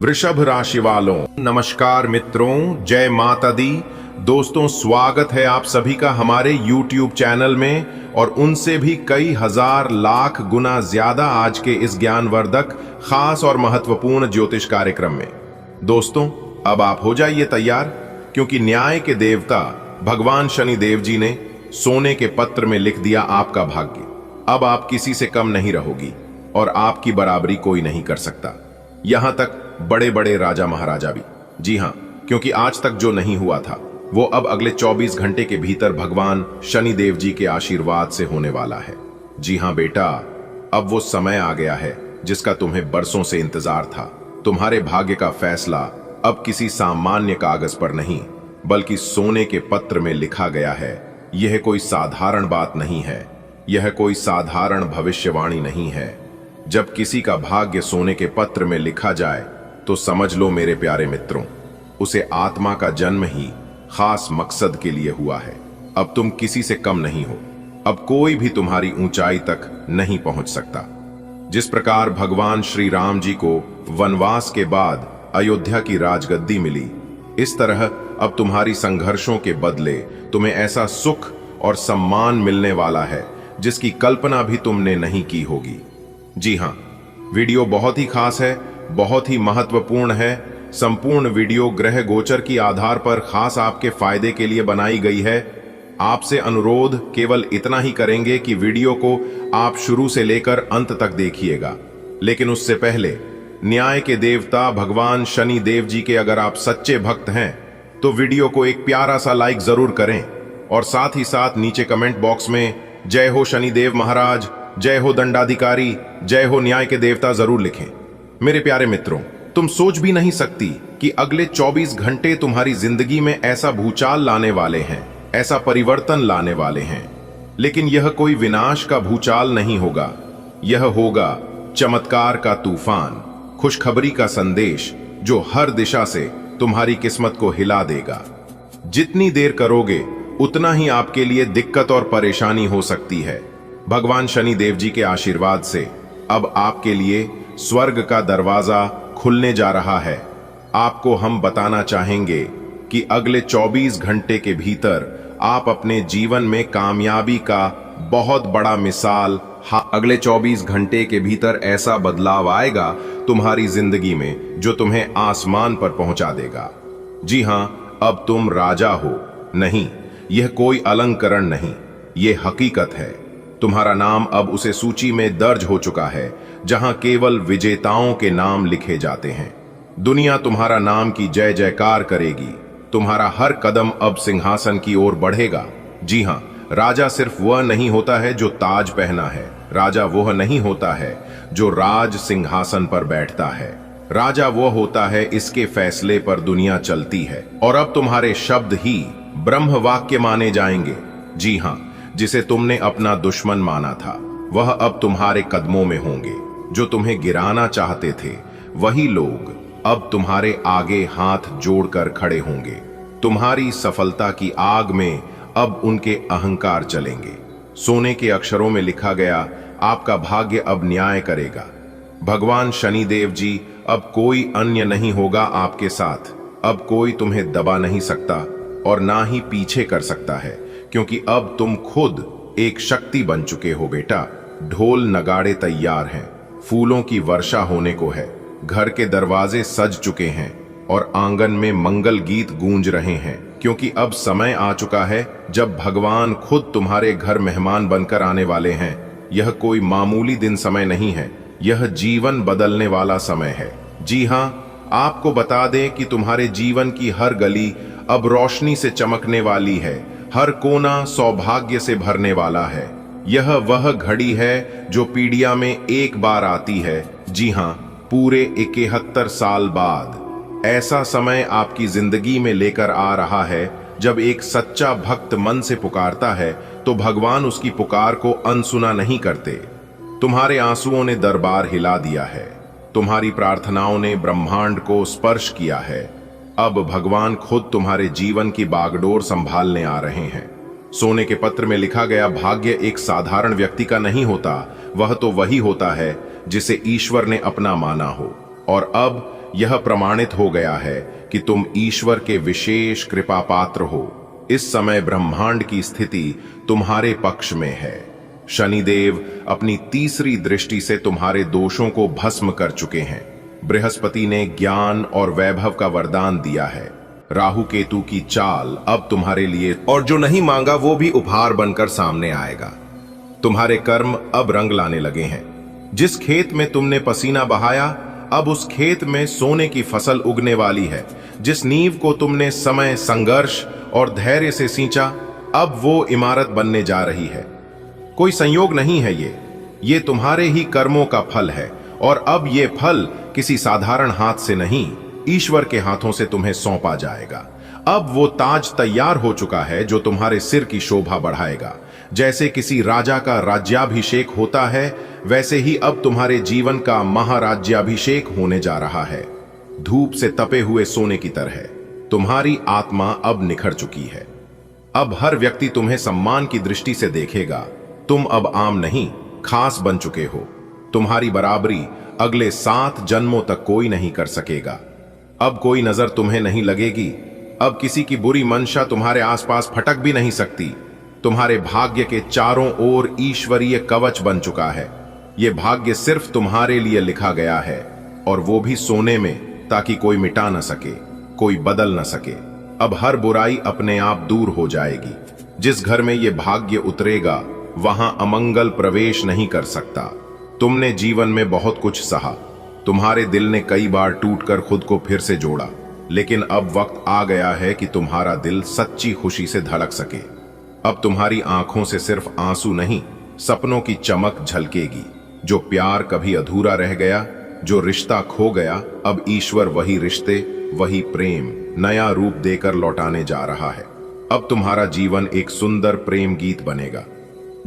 वृषभ राशि वालों, नमस्कार मित्रों, जय माता दी। दोस्तों, स्वागत है आप सभी का हमारे YouTube चैनल में और उनसे भी कई हजार लाख गुना ज्यादा आज के इस ज्ञानवर्धक, खास और महत्वपूर्ण ज्योतिष कार्यक्रम में। दोस्तों, अब आप हो जाइए तैयार, क्योंकि न्याय के देवता भगवान शनि देव जी ने सोने के पत्र में लिख दिया आपका भाग्य। अब आप किसी से कम नहीं रहोगी और आपकी बराबरी कोई नहीं कर सकता, यहां तक बड़े बड़े राजा महाराजा भी। जी हां, क्योंकि आज तक जो नहीं हुआ था वो अब अगले 24 घंटे के भीतर भगवान शनि देव जी के आशीर्वाद से होने वाला है। जी हां बेटा, अब वो समय आ गया है जिसका तुम्हें बरसों से इंतजार था। तुम्हारे भाग्य का फैसला अब किसी सामान्य कागज पर नहीं, बल्कि सोने के पत्र में लिखा गया है। यह कोई साधारण बात नहीं है, यह कोई साधारण भविष्यवाणी नहीं है। जब किसी का भाग्य सोने के पत्र में लिखा जाए तो समझ लो मेरे प्यारे मित्रों, उसे आत्मा का जन्म ही खास मकसद के लिए हुआ है। अब तुम किसी से कम नहीं हो, अब कोई भी तुम्हारी ऊंचाई तक नहीं पहुंच सकता। जिस प्रकार भगवान श्री राम जी को वनवास के बाद अयोध्या की राजगद्दी मिली, इस तरह अब तुम्हारी संघर्षों के बदले तुम्हें ऐसा सुख और सम्मान मिलने वाला है जिसकी कल्पना भी तुमने नहीं की होगी। जी हां, वीडियो बहुत ही खास है, बहुत ही महत्वपूर्ण है। संपूर्ण वीडियो ग्रह गोचर की आधार पर खास आपके फायदे के लिए बनाई गई है। आपसे अनुरोध केवल इतना ही करेंगे कि वीडियो को आप शुरू से लेकर अंत तक देखिएगा। लेकिन उससे पहले न्याय के देवता भगवान शनि देव जी के अगर आप सच्चे भक्त हैं तो वीडियो को एक प्यारा सा लाइक जरूर करें और साथ ही साथ नीचे कमेंट बॉक्स में जय हो शनिदेव महाराज, जय हो दंडाधिकारी, जय हो न्याय के देवता जरूर लिखें। मेरे प्यारे मित्रों, तुम सोच भी नहीं सकती कि अगले 24 घंटे तुम्हारी जिंदगी में ऐसा भूचाल लाने वाले हैं, ऐसा परिवर्तन लाने वाले हैं। लेकिन यह कोई विनाश का भूचाल नहीं होगा, यह होगा चमत्कार का तूफान, खुशखबरी का संदेश जो हर दिशा से तुम्हारी किस्मत को हिला देगा। जितनी देर करोगे उतना ही आपके लिए दिक्कत और परेशानी हो सकती है। भगवान शनि देव जी के आशीर्वाद से अब आपके लिए स्वर्ग का दरवाजा खुलने जा रहा है। आपको हम बताना चाहेंगे कि अगले 24 घंटे के भीतर आप अपने जीवन में कामयाबी का बहुत बड़ा मिसाल, अगले 24 घंटे के भीतर ऐसा बदलाव आएगा तुम्हारी जिंदगी में जो तुम्हें आसमान पर पहुंचा देगा। जी हां, अब तुम राजा हो नहीं, यह कोई अलंकरण नहीं, यह हकीकत है। तुम्हारा नाम अब उसे सूची में दर्ज हो चुका है जहां केवल विजेताओं के नाम लिखे जाते हैं। दुनिया तुम्हारा नाम की जय जयकार करेगी। तुम्हारा हर कदम अब सिंहासन की ओर बढ़ेगा। जी हां, राजा सिर्फ वह नहीं होता है जो ताज पहना है, राजा वह नहीं होता है जो राज सिंहासन पर बैठता है। राजा वह होता है इसके फैसले पर दुनिया चलती है। और अब तुम्हारे शब्द ही ब्रह्म वाक्य माने जाएंगे। जी हां, जिसे तुमने अपना दुश्मन माना था वह अब तुम्हारे कदमों में होंगे। जो तुम्हें गिराना चाहते थे वही लोग अब तुम्हारे आगे हाथ जोड़कर खड़े होंगे। तुम्हारी सफलता की आग में अब उनके अहंकार चलेंगे। सोने के अक्षरों में लिखा गया आपका भाग्य अब न्याय करेगा। भगवान शनि देव जी अब कोई अन्य नहीं होगा आपके साथ। अब कोई तुम्हें दबा नहीं सकता और ना ही पीछे कर सकता है, क्योंकि अब तुम खुद एक शक्ति बन चुके हो बेटा। ढोल नगाड़े तैयार हैं, फूलों की वर्षा होने को है, घर के दरवाजे सज चुके हैं और आंगन में मंगल गीत गूंज रहे हैं, क्योंकि अब समय आ चुका है जब भगवान खुद तुम्हारे घर मेहमान बनकर आने वाले हैं। यह कोई मामूली दिन समय नहीं है, यह जीवन बदलने वाला समय है। जी हां, आपको बता दें कि तुम्हारे जीवन की हर गली अब रोशनी से चमकने वाली है, हर कोना सौभाग्य से भरने वाला है। यह वह घड़ी है जो पीढ़ियां में एक बार आती है। जी हां, पूरे 71 साल बाद ऐसा समय आपकी जिंदगी में लेकर आ रहा है जब एक सच्चा भक्त मन से पुकारता है तो भगवान उसकी पुकार को अनसुना नहीं करते। तुम्हारे आंसुओं ने दरबार हिला दिया है, तुम्हारी प्रार्थनाओं ने ब्रह्मांड को स्पर्श किया है। अब भगवान खुद तुम्हारे जीवन की बागडोर संभालने आ रहे हैं। सोने के पत्र में लिखा गया भाग्य एक साधारण व्यक्ति का नहीं होता, वह तो वही होता है जिसे ईश्वर ने अपना माना हो। और अब यह प्रमाणित हो गया है कि तुम ईश्वर के विशेष कृपा पात्र हो। इस समय ब्रह्मांड की स्थिति तुम्हारे पक्ष में है। शनिदेव अपनी तीसरी दृष्टि से तुम्हारे दोषों को भस्म कर चुके हैं। बृहस्पति ने ज्ञान और वैभव का वरदान दिया है। राहु केतु की चाल अब तुम्हारे लिए, और जो नहीं मांगा वो भी उपहार बनकर सामने आएगा। तुम्हारे कर्म अब रंग लाने लगे हैं। जिस खेत में तुमने पसीना बहाया, अब उस खेत में सोने की फसल उगने वाली है। जिस नींव को तुमने समय, संघर्ष और धैर्य से सींचा, अब वो इमारत बनने जा रही है। कोई संयोग नहीं है, ये तुम्हारे ही कर्मों का फल है। और अब ये फल किसी साधारण हाथ से नहीं, ईश्वर के हाथों से तुम्हें सौंपा जाएगा। अब वो ताज तैयार हो चुका है जो तुम्हारे सिर की शोभा बढ़ाएगा। जैसे किसी राजा का राज्याभिषेक होता है, वैसे ही अब तुम्हारे जीवन का महाराज्याभिषेक होने जा रहा है। धूप से तपे हुए सोने की तरह तुम्हारी आत्मा अब निखर चुकी है। अब हर व्यक्ति तुम्हें सम्मान की दृष्टि से देखेगा। तुम अब आम नहीं, खास बन चुके हो। तुम्हारी बराबरी अगले 7 जन्मों तक कोई नहीं कर सकेगा। अब कोई नजर तुम्हें नहीं लगेगी। अब किसी की बुरी मंशा तुम्हारे आसपास फटक भी नहीं सकती। तुम्हारे भाग्य के चारों ओर ईश्वरीय कवच बन चुका है। यह भाग्य सिर्फ तुम्हारे लिए लिखा गया है, और वो भी सोने में, ताकि कोई मिटा न सके, कोई बदल न सके। अब हर बुराई अपने आप दूर हो जाएगी। जिस घर में यह भाग्य उतरेगा, वहां अमंगल प्रवेश नहीं कर सकता। तुमने जीवन में बहुत कुछ सहा। तुम्हारे दिल ने कई बार टूटकर खुद को फिर से जोड़ा, लेकिन अब वक्त आ गया है कि तुम्हारा दिल सच्ची खुशी से धड़क सके। अब तुम्हारी आंखों से सिर्फ आंसू नहीं, सपनों की चमक झलकेगी। जो प्यार कभी अधूरा रह गया, जो रिश्ता खो गया, अब ईश्वर वही रिश्ते, वही प्रेम नया रूप देकर लौटाने जा रहा है। अब तुम्हारा जीवन एक सुंदर प्रेम गीत बनेगा।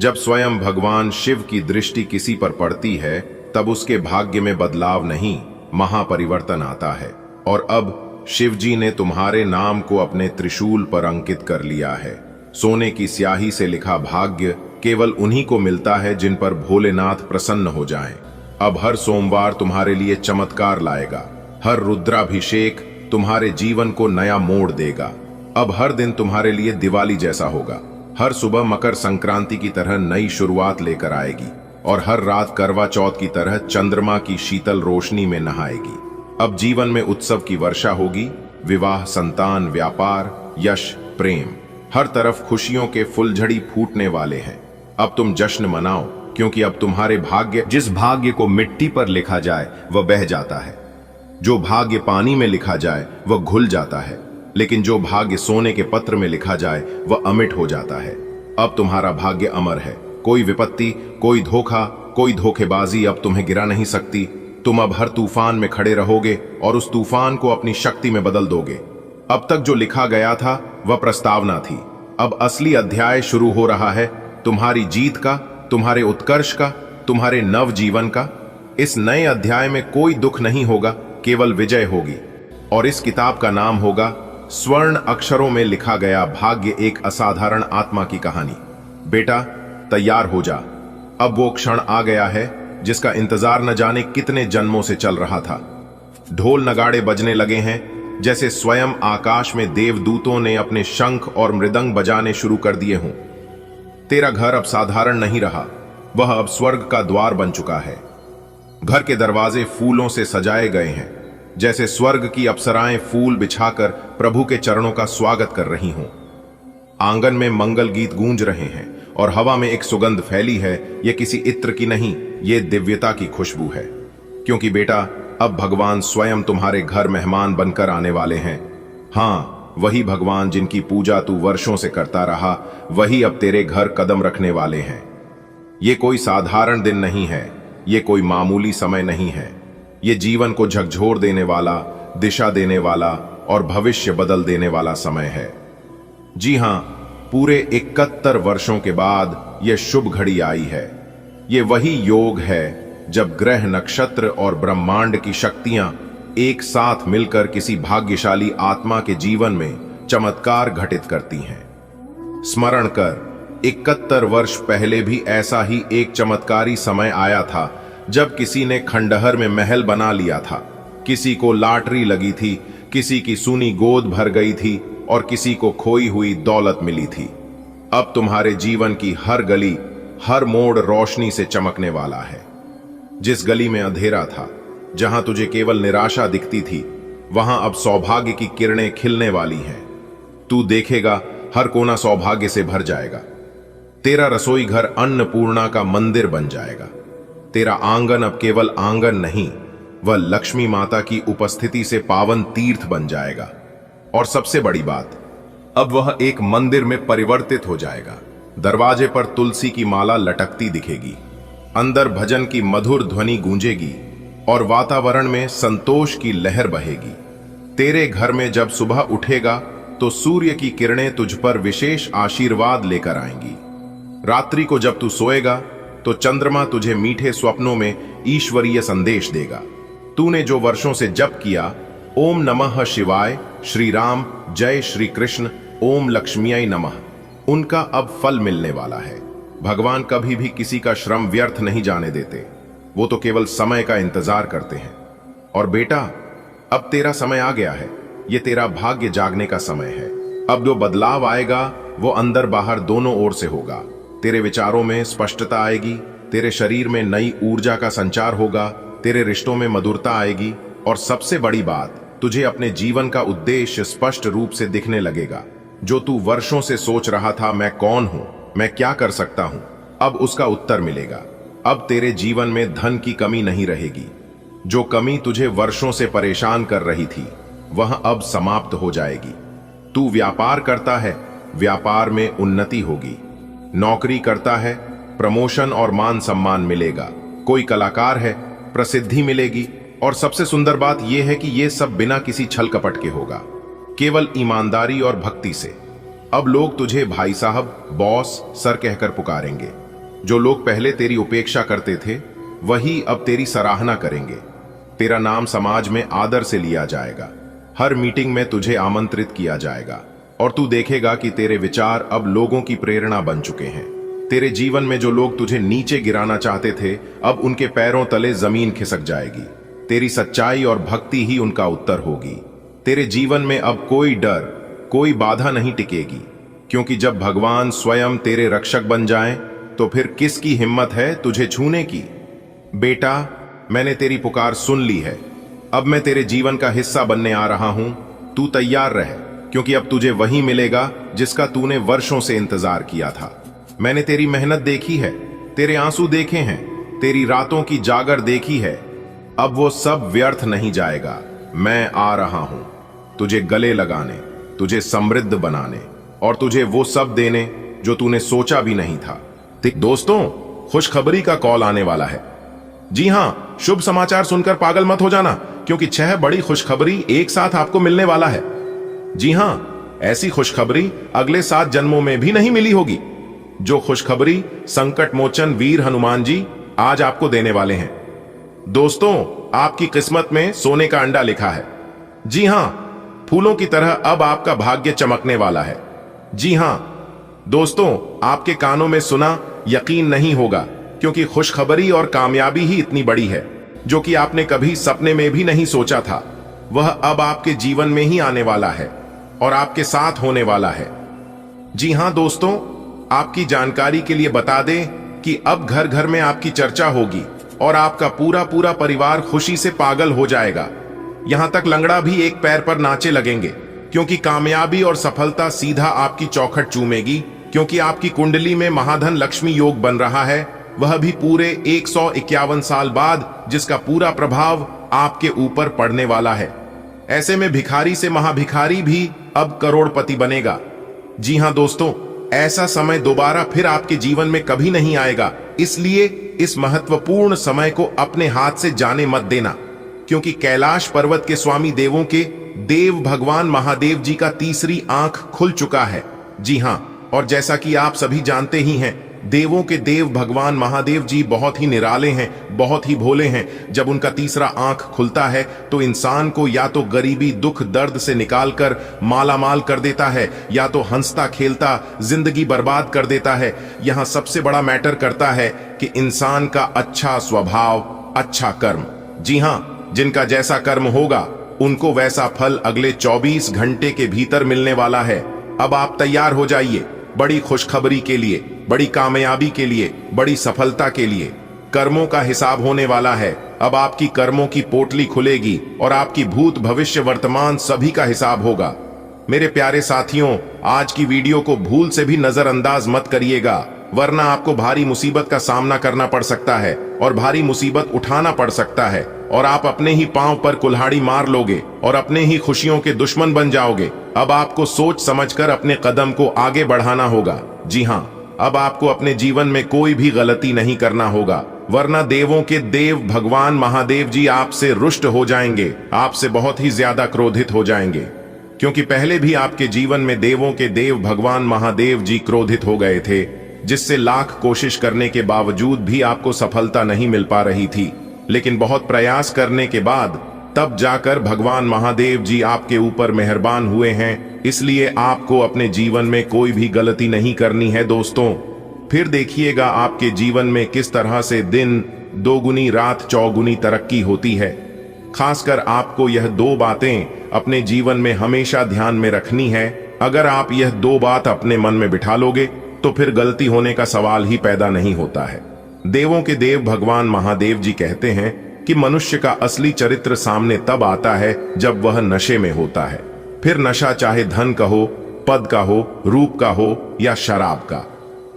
जब स्वयं भगवान शिव की दृष्टि किसी पर पड़ती है, तब उसके भाग्य में बदलाव नहीं, महापरिवर्तन आता है। और अब शिवजी ने तुम्हारे नाम को अपने त्रिशूल पर अंकित कर लिया है। सोने की स्याही से लिखा भाग्य केवल उन्हीं को मिलता है जिन पर भोलेनाथ प्रसन्न हो जाएं। अब हर सोमवार तुम्हारे लिए चमत्कार लाएगा। हर रुद्राभिषेक तुम्हारे जीवन को नया मोड़ देगा। अब हर दिन तुम्हारे लिए दिवाली जैसा होगा। हर सुबह मकर संक्रांति की तरह नई शुरुआत लेकर आएगी, और हर रात करवा चौथ की तरह चंद्रमा की शीतल रोशनी में नहाएगी। अब जीवन में उत्सव की वर्षा होगी। विवाह, संतान, व्यापार, यश, प्रेम, हर तरफ खुशियों के फुलझड़ी फूटने वाले हैं। अब तुम जश्न मनाओ, क्योंकि अब तुम्हारे भाग्य, जिस भाग्य को मिट्टी पर लिखा जाए वह बह जाता है। जो भाग्य पानी में लिखा जाए वह घुल जाता है, लेकिन जो भाग्य सोने के पत्र में लिखा जाए वह अमिट हो जाता है। अब तुम्हारा भाग्य अमर है। कोई विपत्ति, कोई धोखा, कोई धोखेबाजी अब तुम्हें गिरा नहीं सकती। तुम अब हर तूफान में खड़े रहोगे और उस तूफान को अपनी शक्ति में बदल दोगे। अब तक जो लिखा गया था वह प्रस्तावना थी। अब असली अध्याय शुरू हो रहा है, तुम्हारी जीत का, तुम्हारे उत्कर्ष का, तुम्हारे नव जीवन का। इस नए अध्याय में कोई दुख नहीं होगा, केवल विजय होगी। और इस किताब का नाम होगा स्वर्ण अक्षरों में लिखा गया भाग्य, एक असाधारण आत्मा की कहानी। बेटा, तैयार हो जा। अब वो क्षण आ गया है जिसका इंतजार न जाने कितने जन्मों से चल रहा था। ढोल नगाड़े बजने लगे हैं, जैसे स्वयं आकाश में देवदूतों ने अपने शंख और मृदंग बजाने शुरू कर दिए हों। तेरा घर अब साधारण नहीं रहा, वह अब स्वर्ग का द्वार बन चुका है। घर के दरवाजे फूलों से सजाए गए हैं, जैसे स्वर्ग की अप्सराएं फूल बिछाकर प्रभु के चरणों का स्वागत कर रही हों। आंगन में मंगल गीत गूंज रहे हैं और हवा में एक सुगंध फैली है। यह किसी इत्र की नहीं, ये दिव्यता की खुशबू है। क्योंकि बेटा, अब भगवान स्वयं तुम्हारे घर मेहमान बनकर आने वाले हैं। हाँ, वही भगवान जिनकी पूजा तू वर्षों से करता रहा, वही अब तेरे घर कदम रखने वाले हैं। ये कोई साधारण दिन नहीं है, ये कोई मामूली समय नहीं है। ये जीवन को झकझोर देने वाला, दिशा देने वाला और भविष्य बदल देने वाला समय है। जी हां, पूरे 71 वर्षों के बाद यह शुभ घड़ी आई है। ये वही योग है जब ग्रह, नक्षत्र और ब्रह्मांड की शक्तियां एक साथ मिलकर किसी भाग्यशाली आत्मा के जीवन में चमत्कार घटित करती हैं। स्मरण कर, 71 वर्ष पहले भी ऐसा ही एक चमत्कारी समय आया था, जब किसी ने खंडहर में महल बना लिया था। किसी को लॉटरी लगी थी, किसी की सूनी गोद भर गई थी और किसी को खोई हुई दौलत मिली थी। अब तुम्हारे जीवन की हर गली, हर मोड़ रोशनी से चमकने वाला है। जिस गली में अंधेरा था, जहां तुझे केवल निराशा दिखती थी, वहां अब सौभाग्य की किरणें खिलने वाली हैं। तू देखेगा हर कोना सौभाग्य से भर जाएगा। तेरा रसोई घर अन्नपूर्णा का मंदिर बन जाएगा। तेरा आंगन अब केवल आंगन नहीं, वह लक्ष्मी माता की उपस्थिति से पावन तीर्थ बन जाएगा। और सबसे बड़ी बात, अब वह एक मंदिर में परिवर्तित हो जाएगा। दरवाजे पर तुलसी की माला लटकती दिखेगी, अंदर भजन की मधुर ध्वनि गूंजेगी और वातावरण में संतोष की लहर बहेगी। तेरे घर में जब सुबह उठेगा तो सूर्य की किरणें तुझ पर विशेष आशीर्वाद लेकर आएंगी। रात्रि को जब तू सोएगा तो चंद्रमा तुझे मीठे स्वप्नों में ईश्वरीय संदेश देगा। तूने जो वर्षों से जप किया, ओम नमः शिवाय, श्री राम, जय श्री कृष्ण, ओम लक्ष्मीयै नमः, उनका अब फल मिलने वाला है। भगवान कभी भी किसी का श्रम व्यर्थ नहीं जाने देते, वो तो केवल समय का इंतजार करते हैं। और बेटा, अब तेरा समय आ गया है, ये तेरा भाग्य जागने का समय है। अब जो बदलाव आएगा वो अंदर बाहर दोनों ओर से होगा। तेरे विचारों में स्पष्टता आएगी, तेरे शरीर में नई ऊर्जा का संचार होगा, तेरे रिश्तों में मधुरता आएगी और सबसे बड़ी बात, तुझे अपने जीवन का उद्देश्य स्पष्ट रूप से दिखने लगेगा। जो तू वर्षों से सोच रहा था, मैं कौन हूं, मैं क्या कर सकता हूं, अब उसका उत्तर मिलेगा। अब तेरे जीवन में धन की कमी नहीं रहेगी। जो कमी तुझे वर्षों से परेशान कर रही थी, वह अब समाप्त हो जाएगी। तू व्यापार करता है, व्यापार में उन्नति होगी। नौकरी करता है, प्रमोशन और मान सम्मान मिलेगा। कोई कलाकार है, प्रसिद्धि मिलेगी। और सबसे सुंदर बात यह है कि यह सब बिना किसी छल कपट के होगा, केवल ईमानदारी और भक्ति से। अब लोग तुझे भाई साहब, बॉस, सर कहकर पुकारेंगे। जो लोग पहले तेरी उपेक्षा करते थे, वही अब तेरी सराहना करेंगे। तेरा नाम समाज में आदर से लिया जाएगा। हर मीटिंग में तुझे आमंत्रित किया जाएगा और तू देखेगा कि तेरे विचार अब लोगों की प्रेरणा बन चुके हैं। तेरे जीवन में जो लोग तुझे नीचे गिराना चाहते थे, अब उनके पैरों तले जमीन खिसक जाएगी। तेरी सच्चाई और भक्ति ही उनका उत्तर होगी। तेरे जीवन में अब कोई डर, कोई बाधा नहीं टिकेगी, क्योंकि जब भगवान स्वयं तेरे रक्षक बन जाएं, तो फिर किसकी हिम्मत है तुझे छूने की। बेटा, मैंने तेरी पुकार सुन ली है। अब मैं तेरे जीवन का हिस्सा बनने आ रहा हूं। तू तैयार रह, क्योंकि अब तुझे वही मिलेगा जिसका तूने वर्षों से इंतजार किया था। मैंने तेरी मेहनत देखी है, तेरे आंसू देखे हैं, तेरी रातों की जागर देखी है। अब वो सब व्यर्थ नहीं जाएगा। मैं आ रहा हूं तुझे गले लगाने, तुझे समृद्ध बनाने और तुझे वो सब देने जो तूने सोचा भी नहीं था। दोस्तों, खुशखबरी का कॉल आने वाला है। जी हां, शुभ समाचार सुनकर पागल मत हो जाना, क्योंकि 6 बड़ी खुशखबरी एक साथ आपको मिलने वाला है। जी हां, ऐसी खुशखबरी अगले 7 जन्मों में भी नहीं मिली होगी। जो खुशखबरी संकट मोचन वीर हनुमान जी आज आपको देने वाले हैं। दोस्तों, आपकी किस्मत में सोने का अंडा लिखा है। जी हां, फूलों की तरह अब आपका भाग्य चमकने वाला है। जी हां दोस्तों, आपके कानों में सुना यकीन नहीं होगा, क्योंकि खुशखबरी और कामयाबी ही इतनी बड़ी है, जो कि आपने कभी सपने में भी नहीं सोचा था। वह अब आपके जीवन में ही आने वाला है और आपके साथ होने वाला है। जी हां दोस्तों, आपकी जानकारी के लिए बता दें कि अब घर घर में आपकी चर्चा होगी और आपका पूरा पूरा परिवार खुशी से पागल हो जाएगा। यहां तक लंगड़ा भी एक पैर पर नाचे लगेंगे, क्योंकि कामयाबी और सफलता सीधा आपकी चौखट चूमेगी, क्योंकि आपकी कुंडली में महाधन लक्ष्मी योग बन रहा है, वह भी पूरे 151 साल बाद, जिसका पूरा प्रभाव आपके ऊपर पड़ने वाला है। ऐसे में भिखारी से महाभिखारी भी अब करोड़पति बनेगा। जी हां दोस्तों, ऐसा समय दोबारा फिर आपके जीवन में कभी नहीं आएगा। इसलिए इस महत्वपूर्ण समय को अपने हाथ से जाने मत देना, क्योंकि कैलाश पर्वत के स्वामी देवों के देव भगवान महादेव जी का तीसरी आंख खुल चुका है। जी हां, और जैसा कि आप सभी जानते ही हैं, देवों के देव भगवान महादेव जी बहुत ही निराले हैं, बहुत ही भोले हैं। जब उनका तीसरा आंख खुलता है तो इंसान को या तो गरीबी दुख दर्द से निकालकर मालामाल कर देता है, या तो हंसता खेलता जिंदगी बर्बाद कर देता है। यहां सबसे बड़ा मैटर करता है कि इंसान का अच्छा स्वभाव, अच्छा कर्म। जी हां, जिनका जैसा कर्म होगा उनको वैसा फल अगले 24 घंटे के भीतर मिलने वाला है। अब आप तैयार हो जाइए बड़ी खुशखबरी के लिए, बड़ी कामयाबी के लिए, बड़ी सफलता के लिए। कर्मों का हिसाब होने वाला है। अब आपकी कर्मों की पोटली खुलेगी और आपकी भूत भविष्य वर्तमान सभी का हिसाब होगा। मेरे प्यारे साथियों, आज की वीडियो को भूल से भी नजरअंदाज मत करिएगा, वरना आपको भारी मुसीबत का सामना करना पड़ सकता है और भारी मुसीबत उठाना पड़ सकता है और आप अपने ही पांव पर कुल्हाड़ी मार लोगे और अपने ही खुशियों के दुश्मन बन जाओगे। अब आपको सोच समझकर अपने कदम को आगे बढ़ाना होगा। जी हाँ, अब आपको अपने जीवन में कोई भी गलती नहीं करना होगा, वरना देवों के देव भगवान महादेव जी आपसे रुष्ट हो जाएंगे, आपसे बहुत ही ज्यादा क्रोधित हो जाएंगे। क्योंकि पहले भी आपके जीवन में देवों के देव भगवान महादेव जी क्रोधित हो गए थे, जिससे लाख कोशिश करने के बावजूद भी आपको सफलता नहीं मिल पा रही थी। लेकिन बहुत प्रयास करने के बाद तब जाकर भगवान महादेव जी आपके ऊपर मेहरबान हुए हैं। इसलिए आपको अपने जीवन में कोई भी गलती नहीं करनी है दोस्तों। फिर देखिएगा आपके जीवन में किस तरह से दिन दोगुनी रात चौगुनी तरक्की होती है। खासकर आपको यह दो बातें अपने जीवन में हमेशा ध्यान में रखनी है। अगर आप यह दो बात अपने मन में बिठा लोगे तो फिर गलती होने का सवाल ही पैदा नहीं होता है। देवों के देव भगवान महादेव जी कहते हैं कि मनुष्य का असली चरित्र सामने तब आता है जब वह नशे में होता है। फिर नशा चाहे धन का हो, पद का हो, रूप का हो या शराब का।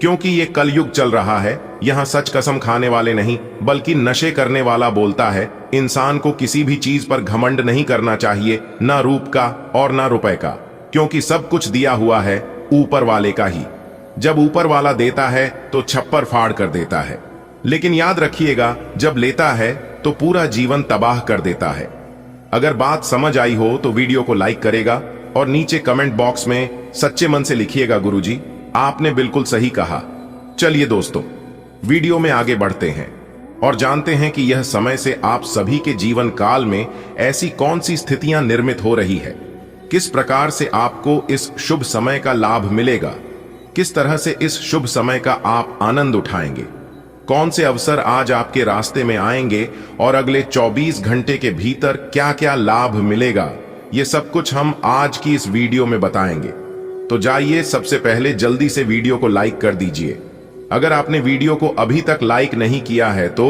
क्योंकि ये कलयुग चल रहा है, यहाँ सच कसम खाने वाले नहीं बल्कि नशे करने वाला बोलता है। इंसान को किसी भी चीज पर घमंड नहीं करना चाहिए, ना रूप का और ना रुपए का, क्योंकि सब कुछ दिया हुआ है ऊपर वाले का ही। जब ऊपर वाला देता है तो छप्पर फाड़ कर देता है, लेकिन याद रखिएगा जब लेता है तो पूरा जीवन तबाह कर देता है। अगर बात समझ आई हो तो वीडियो को लाइक करेगा और नीचे कमेंट बॉक्स में सच्चे मन से लिखिएगा गुरुजी आपने बिल्कुल सही कहा। चलिए दोस्तों, वीडियो में आगे बढ़ते हैं और जानते हैं कि यह समय से आप सभी के जीवन काल में ऐसी कौन सी स्थितियां निर्मित हो रही है, किस प्रकार से आपको इस शुभ समय का लाभ मिलेगा, किस तरह से इस शुभ समय का आप आनंद उठाएंगे, कौन से अवसर आज आपके रास्ते में आएंगे और अगले 24 घंटे के भीतर क्या क्या लाभ मिलेगा, ये सब कुछ हम आज की इस वीडियो में बताएंगे। तो जाइए सबसे पहले जल्दी से वीडियो को लाइक कर दीजिए। अगर आपने वीडियो को अभी तक लाइक नहीं किया है तो,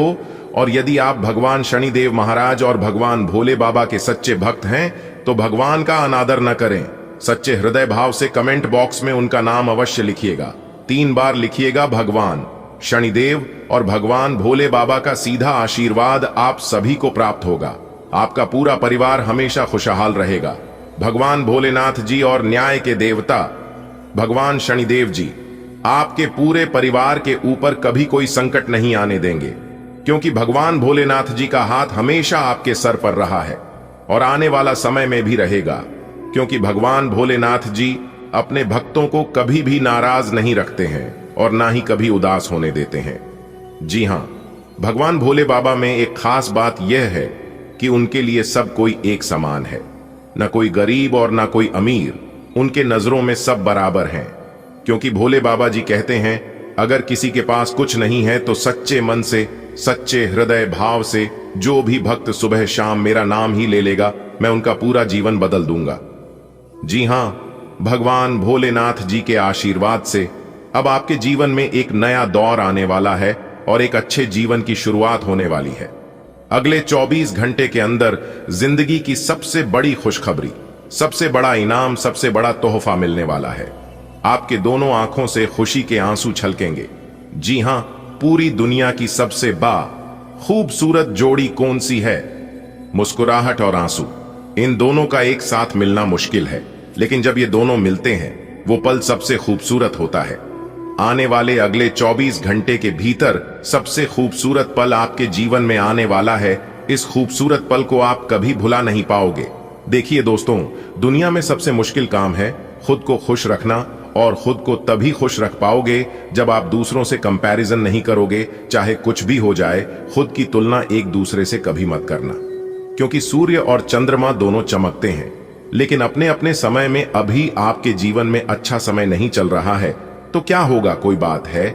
और यदि आप भगवान शनिदेव महाराज और भगवान भोले बाबा के सच्चे भक्त हैं तो भगवान का अनादर न करें। सच्चे हृदय भाव से कमेंट बॉक्स में उनका नाम अवश्य लिखिएगा। 3 बार लिखिएगा भगवान शनिदेव और भगवान भोले बाबा का सीधा आशीर्वाद आप सभी को प्राप्त होगा। आपका पूरा परिवार हमेशा खुशहाल रहेगा। भगवान भोलेनाथ जी और न्याय के देवता भगवान शनिदेव जी आपके पूरे परिवार के ऊपर कभी कोई संकट नहीं आने देंगे, क्योंकि भगवान भोलेनाथ जी का हाथ हमेशा आपके सर पर रहा है और आने वाला समय में भी रहेगा, क्योंकि भगवान भोलेनाथ जी अपने भक्तों को कभी भी नाराज नहीं रखते हैं और ना ही कभी उदास होने देते हैं। जी हाँ, भगवान भोले बाबा में एक खास बात यह है कि उनके लिए सब कोई एक समान है, न कोई गरीब और न कोई अमीर। उनके नजरों में सब बराबर हैं, क्योंकि भोले बाबा जी कहते हैं अगर किसी के पास कुछ नहीं है तो सच्चे मन से, सच्चे हृदय भाव से जो भी भक्त सुबह शाम मेरा नाम ही ले लेगा, मैं उनका पूरा जीवन बदल दूंगा। जी हाँ, भगवान भोलेनाथ जी के आशीर्वाद से अब आपके जीवन में एक नया दौर आने वाला है और एक अच्छे जीवन की शुरुआत होने वाली है। अगले 24 घंटे के अंदर जिंदगी की सबसे बड़ी खुशखबरी, सबसे बड़ा इनाम, सबसे बड़ा तोहफा मिलने वाला है। आपके दोनों आंखों से खुशी के आंसू छलकेंगे। जी हां, पूरी दुनिया की सबसे खूबसूरत जोड़ी कौन सी है? मुस्कुराहट और आंसू। इन दोनों का एक साथ मिलना मुश्किल है, लेकिन जब ये दोनों मिलते हैं वो पल सबसे खूबसूरत होता है। आने वाले अगले 24 घंटे के भीतर सबसे खूबसूरत पल आपके जीवन में आने वाला है। इस खूबसूरत पल को आप कभी भुला नहीं पाओगे। देखिए दोस्तों, दुनिया में सबसे मुश्किल काम है खुद को खुश रखना, और खुद को तभी खुश रख पाओगे जब आप दूसरों से कंपैरिजन नहीं करोगे। चाहे कुछ भी हो जाए, खुद की तुलना एक दूसरे से कभी मत करना, क्योंकि सूर्य और चंद्रमा दोनों चमकते हैं, लेकिन अपने अपने समय में अभी आपके जीवन में अच्छा समय नहीं चल रहा है तो क्या होगा? कोई बात है,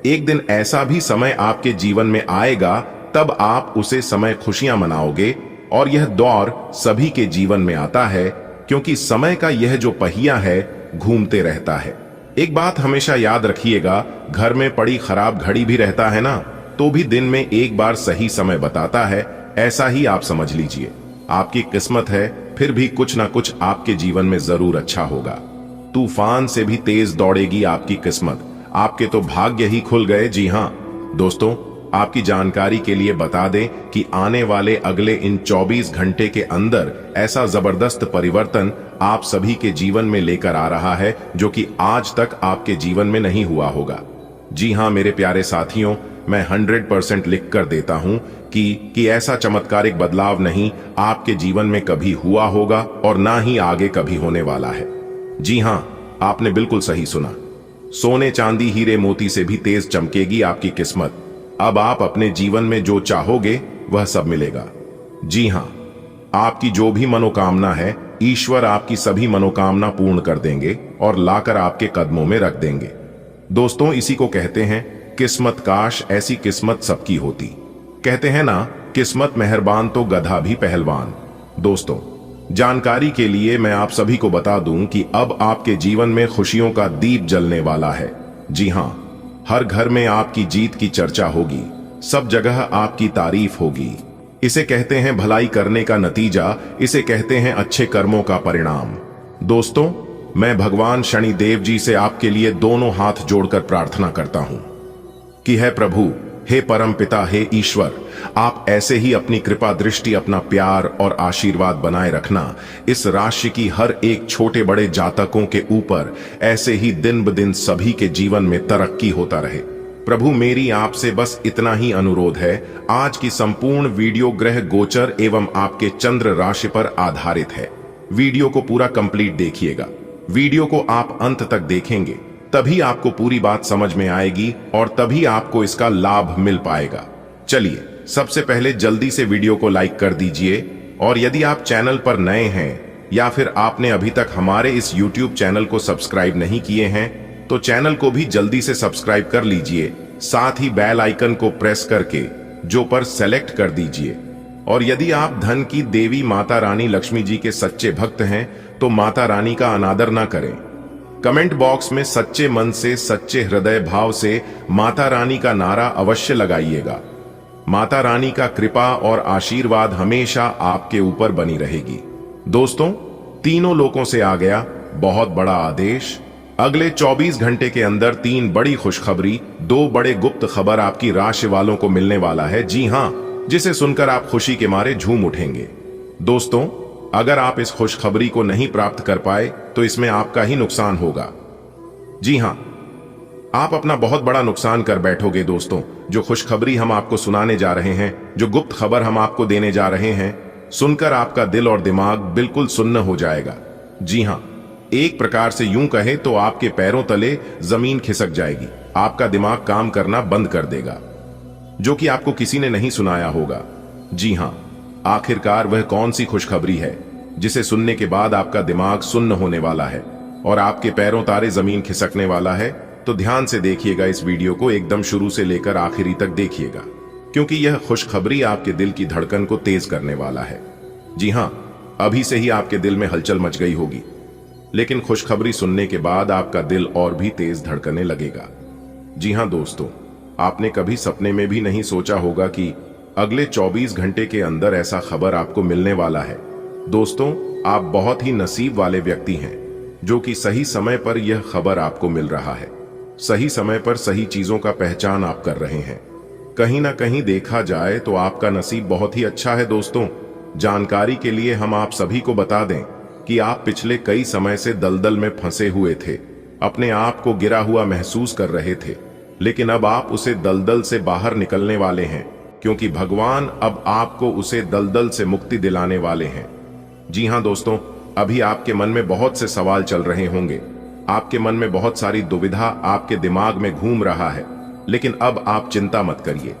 एक दिन ऐसा भी समय आपके जीवन में आएगा, तब आप उसे समय खुशियां मनाओगे, और यह दौर सभी के जीवन में आता है, क्योंकि समय का यह जो पहिया है घूमते रहता है। एक बात हमेशा याद रखिएगा, घर में पड़ी खराब घड़ी भी रहता है ना, तो भी दिन में एक बार सही समय बताता है, ऐसा ही आप समझ लीजिए। आपकी किस्मत है, फिर भी कुछ ना कुछ आपके जीवन में जरूर अच्छा होगा। तूफान से भी तेज दौड़ेगी आपकी किस्मत, आपके तो भाग्य ही खुल गए। जी हां दोस्तों, आपकी जानकारी के लिए बता दें कि आने वाले अगले इन 24 घंटे के अंदर ऐसा जबरदस्त परिवर्तन आप सभी के जीवन में लेकर आ रहा है, जो कि आज तक आपके जीवन में नहीं हुआ होगा। जी हां मेरे प्यारे साथियों, मैं 100% लिख कर देता हूं कि ऐसा चमत्कारिक बदलाव नहीं आपके जीवन में कभी हुआ होगा और ना ही आगे कभी होने वाला है। जी हां, आपने बिल्कुल सही सुना। सोने चांदी हीरे मोती से भी तेज चमकेगी आपकी किस्मत। अब आप अपने जीवन में जो चाहोगे वह सब मिलेगा। जी हां, आपकी जो भी मनोकामना है, ईश्वर आपकी सभी मनोकामना पूर्ण कर देंगे और लाकर आपके कदमों में रख देंगे। दोस्तों, इसी को कहते हैं किस्मत। काश ऐसी किस्मत सबकी होती। कहते हैं ना, किस्मत मेहरबान तो गधा भी पहलवान। दोस्तों, जानकारी के लिए मैं आप सभी को बता दूं कि अब आपके जीवन में खुशियों का दीप जलने वाला है। जी हां, हर घर में आपकी जीत की चर्चा होगी, सब जगह आपकी तारीफ होगी। इसे कहते हैं भलाई करने का नतीजा, इसे कहते हैं अच्छे कर्मों का परिणाम। दोस्तों, मैं भगवान शनिदेव जी से आपके लिए दोनों हाथ जोड़कर प्रार्थना करता हूं कि हे प्रभु, हे परम पिता, हे ईश्वर, आप ऐसे ही अपनी कृपा दृष्टि, अपना प्यार और आशीर्वाद बनाए रखना इस राशि की हर एक छोटे बड़े जातकों के ऊपर। ऐसे ही दिन ब दिन सभी के जीवन में तरक्की होता रहे। प्रभु, मेरी आपसे बस इतना ही अनुरोध है। आज की संपूर्ण वीडियो ग्रह गोचर एवं आपके चंद्र राशि पर आधारित है। वीडियो को पूरा कंप्लीट देखिएगा। वीडियो को आप अंत तक देखेंगे तभी आपको पूरी बात समझ में आएगी और तभी आपको इसका लाभ मिल पाएगा। चलिए, सबसे पहले जल्दी से वीडियो को लाइक कर दीजिए, और यदि आप चैनल पर नए हैं या फिर आपने अभी तक हमारे इस YouTube चैनल को सब्सक्राइब नहीं किए हैं, तो चैनल को भी जल्दी से सब्सक्राइब कर लीजिए। साथ ही बेल आइकन को प्रेस करके जो पर सेलेक्ट कर दीजिए। और यदि आप धन की देवी माता रानी लक्ष्मी जी के सच्चे भक्त हैं, तो माता रानी का अनादर ना करें। कमेंट बॉक्स में सच्चे मन से, सच्चे हृदय भाव से माता रानी का नारा अवश्य लगाइएगा। माता रानी का कृपा और आशीर्वाद हमेशा आपके ऊपर बनी रहेगी। दोस्तों, तीनों लोकों से आ गया बहुत बड़ा आदेश। अगले 24 घंटे के अंदर 3 बड़ी खुशखबरी, 2 बड़े गुप्त खबर आपकी राशि वालों को मिलने वाला है। जी हां, जिसे सुनकर आप खुशी के मारे झूम उठेंगे। दोस्तों, अगर आप इस खुशखबरी को नहीं प्राप्त कर पाए तो इसमें आपका ही नुकसान होगा। जी हां, आप अपना बहुत बड़ा नुकसान कर बैठोगे। दोस्तों, जो खुशखबरी हम आपको सुनाने जा रहे हैं, जो गुप्त खबर हम आपको देने जा रहे हैं, सुनकर आपका दिल और दिमाग बिल्कुल सुन्न हो जाएगा। जी हां, एक प्रकार से यूं कहे तो आपके पैरों तले जमीन खिसक जाएगी। आपका दिमाग काम करना बंद कर देगा, जो कि आपको किसी ने नहीं सुनाया होगा। जी हां, आखिरकार वह कौन सी खुशखबरी है जिसे सुनने के बाद आपका दिमाग सुन्न होने वाला है और आपके पैरों तारे जमीन खिसकने वाला है? तो ध्यान से देखिएगा, इस वीडियो को एकदम शुरू से लेकर आखिरी तक देखिएगा, क्योंकि यह खुशखबरी आपके दिल की धड़कन को तेज करने वाला है। जी हां, अभी से ही आपके दिल में हलचल मच गई होगी, लेकिन खुशखबरी सुनने के बाद आपका दिल और भी तेज धड़कने लगेगा। जी हां दोस्तों, आपने कभी सपने में भी नहीं सोचा होगा कि अगले 24 घंटे के अंदर ऐसा खबर आपको मिलने वाला है। दोस्तों, आप बहुत ही नसीब वाले व्यक्ति हैं, जो कि सही समय पर यह खबर आपको मिल रहा है। सही समय पर सही चीजों का पहचान आप कर रहे हैं। कहीं ना कहीं देखा जाए तो आपका नसीब बहुत ही अच्छा है। दोस्तों, जानकारी के लिए हम आप सभी को बता दें कि आप पिछले कई समय से दलदल में फंसे हुए थे, अपने आप को गिरा हुआ महसूस कर रहे थे, लेकिन अब आप उसे दलदल से बाहर निकलने वाले हैं, क्योंकि भगवान अब आपको उसे दलदल से मुक्ति दिलाने वाले हैं। जी हां दोस्तों, अभी आपके मन में बहुत से सवाल चल रहे होंगे, आपके मन में बहुत सारी दुविधा आपके दिमाग में घूम रहा है, लेकिन अब आप चिंता मत करिए।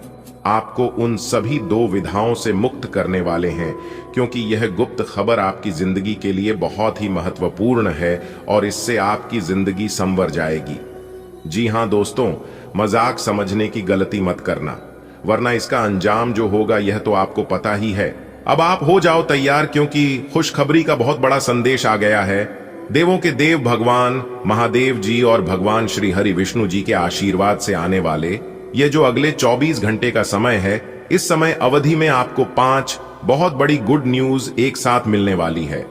आपको उन सभी दुविधाओं से मुक्त करने वाले हैं, क्योंकि यह गुप्त खबर आपकी जिंदगी के लिए बहुत ही महत्वपूर्ण है और इससे आपकी जिंदगी संवर जाएगी। जी हां दोस्तों, मजाक समझने की गलती मत करना, वरना इसका अंजाम जो होगा यह तो आपको पता ही है। अब आप हो जाओ तैयार, क्योंकि खुशखबरी का बहुत बड़ा संदेश आ गया है। देवों के देव भगवान महादेव जी और भगवान श्री हरि विष्णु जी के आशीर्वाद से आने वाले ये जो अगले 24 घंटे का समय है, इस समय अवधि में आपको 5 बहुत बड़ी गुड न्यूज एक साथ मिलने वाली है।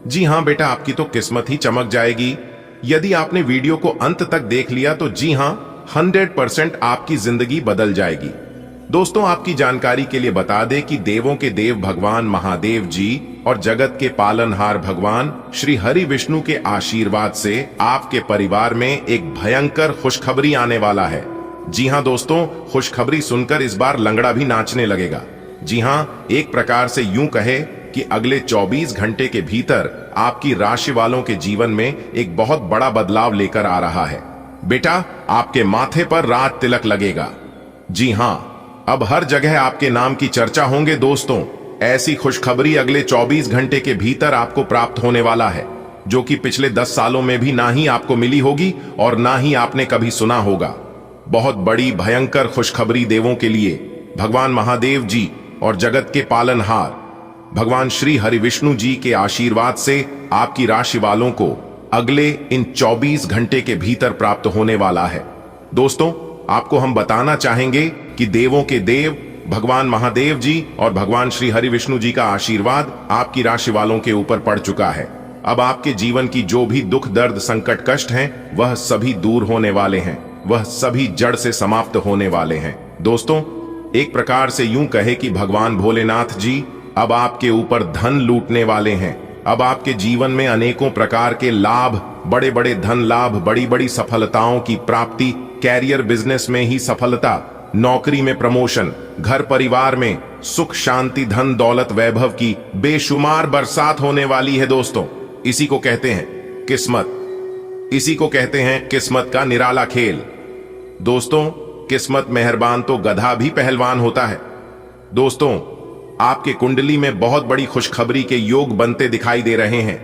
जी हां बेटा, आपकी तो किस्मत ही चमक जाएगी। यदि आपने वीडियो को अंत तक देख लिया तो जी हां, 100% आपकी जिंदगी बदल जाएगी। दोस्तों, आपकी जानकारी के लिए बता दें कि देवों के देव भगवान महादेव जी और जगत के पालनहार भगवान श्री हरि विष्णु के आशीर्वाद से आपके परिवार में एक भयंकर खुशखबरी आने वाला है। जी हां दोस्तों, खुशखबरी सुनकर इस बार लंगड़ा भी नाचने लगेगा। जी हां, एक प्रकार से यूं कहे कि अगले 24 घंटे के भीतर आपकी राशि वालों के जीवन में एक बहुत बड़ा बदलाव लेकर आ रहा है। बेटा, आपके माथे पर राज तिलक लगेगा। जी हां, अब हर जगह आपके नाम की चर्चा होंगे। दोस्तों, ऐसी खुशखबरी अगले 24 घंटे के भीतर आपको प्राप्त होने वाला है, जो कि पिछले 10 सालों में भी ना ही आपको मिली होगी और ना ही आपने कभी सुना होगा। बहुत बड़ी भयंकर खुशखबरी देवों के लिए भगवान महादेव जी और जगत के पालनहार भगवान श्री हरि विष्णु जी के आशीर्वाद से आपकी राशि वालों को अगले इन 24 घंटे के भीतर प्राप्त होने वाला है। दोस्तों, आपको हम बताना चाहेंगे कि देवों के देव भगवान महादेव जी और भगवान श्री हरि विष्णु जी का आशीर्वाद आपकी राशि वालों के ऊपर पड़ चुका है। अब आपके जीवन की जो भी दुख दर्द संकट कष्ट हैं, वह सभी दूर होने वाले हैं, वह सभी जड़ से समाप्त होने वाले हैं। दोस्तों, एक प्रकार से यूं कहे कि भगवान भोलेनाथ जी अब आपके ऊपर धन लूटने वाले हैं। अब आपके जीवन में अनेकों प्रकार के लाभ, बड़े बड़े धन लाभ, बड़ी बड़ी सफलताओं की प्राप्ति, कैरियर बिजनेस में ही सफलता, नौकरी में प्रमोशन, घर परिवार में सुख शांति, धन दौलत वैभव की बेशुमार बरसात होने वाली है। दोस्तों, इसी को कहते हैं किस्मत। इसी को कहते हैं किस्मत का निराला खेल। दोस्तों, किस्मत मेहरबान तो गधा भी पहलवान होता है। दोस्तों, आपके कुंडली में बहुत बड़ी खुशखबरी के योग बनते दिखाई दे रहे हैं।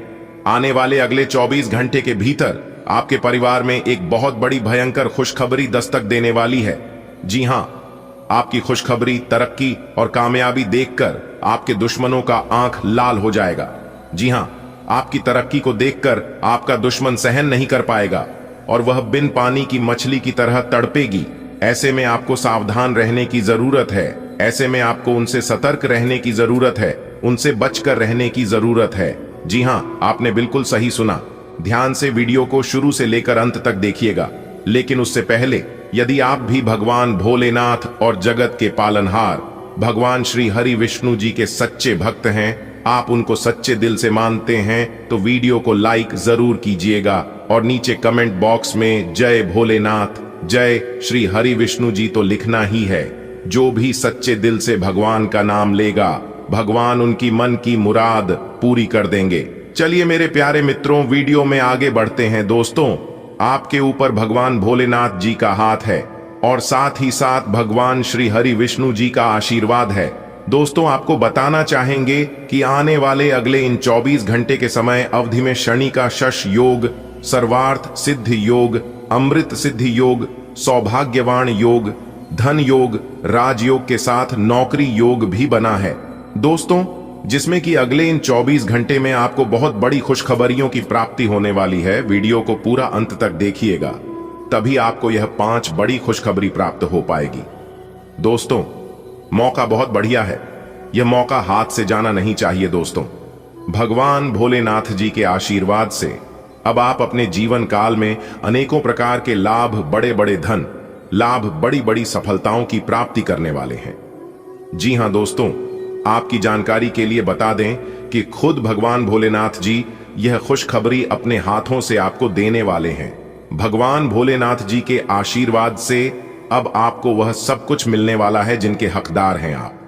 आने वाले अगले 24 घंटे के भीतर आपके परिवार में एक बहुत बड़ी भयंकर खुशखबरी दस्तक देने वाली है। जी हां, आपकी खुशखबरी, तरक्की और कामयाबी देखकर आपके दुश्मनों का आंख लाल हो जाएगा। जी हां, आपकी तरक्की को देखकर आपका दुश्मन सहन नहीं कर पाएगा और वह बिन पानी की मछली की तरह तड़पेगी। ऐसे में आपको सावधान रहने की जरूरत है। ऐसे में आपको उनसे सतर्क रहने की जरूरत है, उनसे बचकर रहने की जरूरत है। जी हां, आपने बिल्कुल सही सुना। ध्यान से वीडियो को शुरू से लेकर अंत तक देखिएगा। लेकिन उससे पहले, यदि आप भी भगवान भोलेनाथ और जगत के पालनहार भगवान श्री हरि विष्णु जी के सच्चे भक्त हैं, आप उनको सच्चे दिल से मानते हैं, तो वीडियो को लाइक जरूर कीजिएगा और नीचे कमेंट बॉक्स में जय भोलेनाथ, जय श्री हरि विष्णु जी तो लिखना ही है। जो भी सच्चे दिल से भगवान का नाम लेगा, भगवान उनकी मन की मुराद पूरी कर देंगे। चलिए मेरे प्यारे मित्रों, वीडियो में आगे बढ़ते हैं। दोस्तों, आपके ऊपर भगवान भोलेनाथ जी का हाथ है और साथ ही साथ भगवान श्री हरि विष्णु जी का आशीर्वाद है। दोस्तों, आपको बताना चाहेंगे कि आने वाले अगले इन 24 घंटे के समय अवधि में शनि का शश योग, सर्वार्थ सिद्ध योग, अमृत सिद्धि योग, सौभाग्यवान योग, धन योग, राजयोग के साथ नौकरी योग भी बना है। दोस्तों, जिसमें कि अगले इन 24 घंटे में आपको बहुत बड़ी खुशखबरियों की प्राप्ति होने वाली है। वीडियो को पूरा अंत तक देखिएगा, तभी आपको यह 5 बड़ी खुशखबरी प्राप्त हो पाएगी। दोस्तों, मौका बहुत बढ़िया है, यह मौका हाथ से जाना नहीं चाहिए। दोस्तों, भगवान भोलेनाथ जी के आशीर्वाद से अब आप अपने जीवन काल में अनेकों प्रकार के लाभ, बड़े बड़े धन लाभ, बड़ी बड़ी सफलताओं की प्राप्ति करने वाले हैं। जी हां दोस्तों, आपकी जानकारी के लिए बता दें कि खुद भगवान भोलेनाथ जी यह खुशखबरी अपने हाथों से आपको देने वाले हैं। भगवान भोलेनाथ जी के आशीर्वाद से अब आपको वह सब कुछ मिलने वाला है जिनके हकदार हैं आप।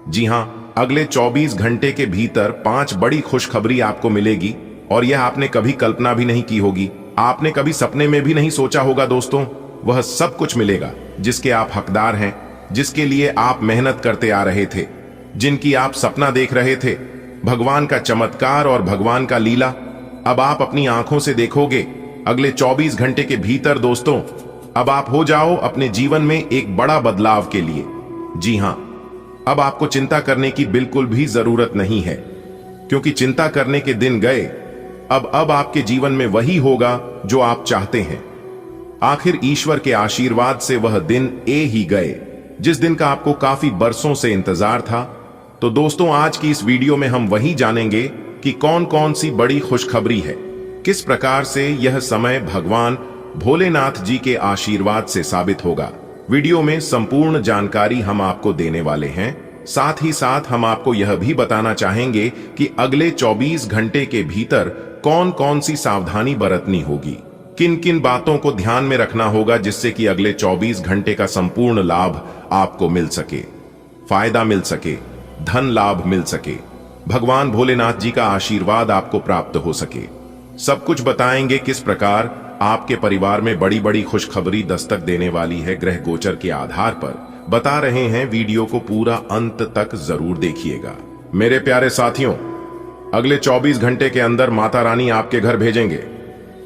जी हां, अगले 24 घंटे के भीतर 5 बड़ी खुशखबरी आपको मिलेगी और यह आपने कभी कल्पना भी नहीं की होगी, आपने कभी सपने में भी नहीं सोचा होगा। दोस्तों, वह सब कुछ मिलेगा जिसके आप हकदार हैं, जिसके लिए आप मेहनत करते आ रहे थे, जिनकी आप सपना देख रहे थे। भगवान का चमत्कार और भगवान का लीला अब आप अपनी आंखों से देखोगे अगले 24 घंटे के भीतर। दोस्तों, अब आप हो जाओ अपने जीवन में एक बड़ा बदलाव के लिए। जी हां, अब आपको चिंता करने की बिल्कुल भी जरूरत नहीं है, क्योंकि चिंता करने के दिन गए। अब आपके जीवन में वही होगा जो आप चाहते हैं। आखिर ईश्वर के आशीर्वाद से वह दिन ही गए जिस दिन का आपको काफी बरसों से इंतजार था। तो दोस्तों, आज की इस वीडियो में हम वही जानेंगे कि कौन कौन सी बड़ी खुशखबरी है, किस प्रकार से यह समय भगवान भोलेनाथ जी के आशीर्वाद से साबित होगा। वीडियो में संपूर्ण जानकारी हम आपको देने वाले हैं। साथ ही साथ हम आपको यह भी बताना चाहेंगे कि अगले 24 घंटे के भीतर कौन कौन सी सावधानी बरतनी होगी, किन किन बातों को ध्यान में रखना होगा, जिससे कि अगले 24 घंटे का संपूर्ण लाभ आपको मिल सके, फायदा मिल सके, धन लाभ मिल सके, भगवान भोलेनाथ जी का आशीर्वाद आपको प्राप्त हो सके। सब कुछ बताएंगे किस प्रकार आपके परिवार में बड़ी बड़ी खुशखबरी दस्तक देने वाली है ग्रह गोचर के आधार पर बता रहे हैं। वीडियो को पूरा अंत तक जरूर देखिएगा। मेरे प्यारे साथियों, अगले 24 घंटे के अंदर माता रानी आपके घर भेजेंगे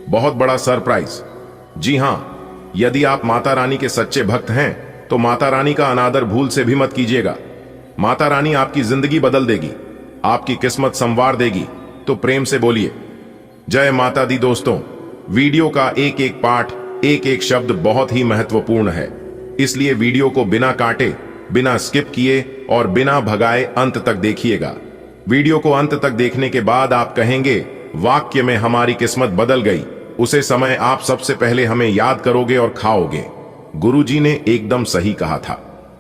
बहुत बड़ा सरप्राइज। जी हां, यदि आप माता रानी के सच्चे भक्त हैं तो माता रानी का अनादर भूल से भी मत कीजिएगा। माता रानी आपकी जिंदगी बदल देगी, आपकी किस्मत संवार देगी। तो प्रेम से बोलिए जय माता दी। दोस्तों, वीडियो का एक एक पाठ, एक एक शब्द बहुत ही महत्वपूर्ण है, इसलिए वीडियो को बिना काटे, बिना स्किप किए और बिना भगाए अंत तक देखिएगा। वीडियो को अंत तक देखने के बाद आप कहेंगे वाक्य में हमारी किस्मत बदल गई, उसे समय आप सबसे पहले हमें याद करोगे और खाओगे। गुरुजी ने एकदम सही कहा था,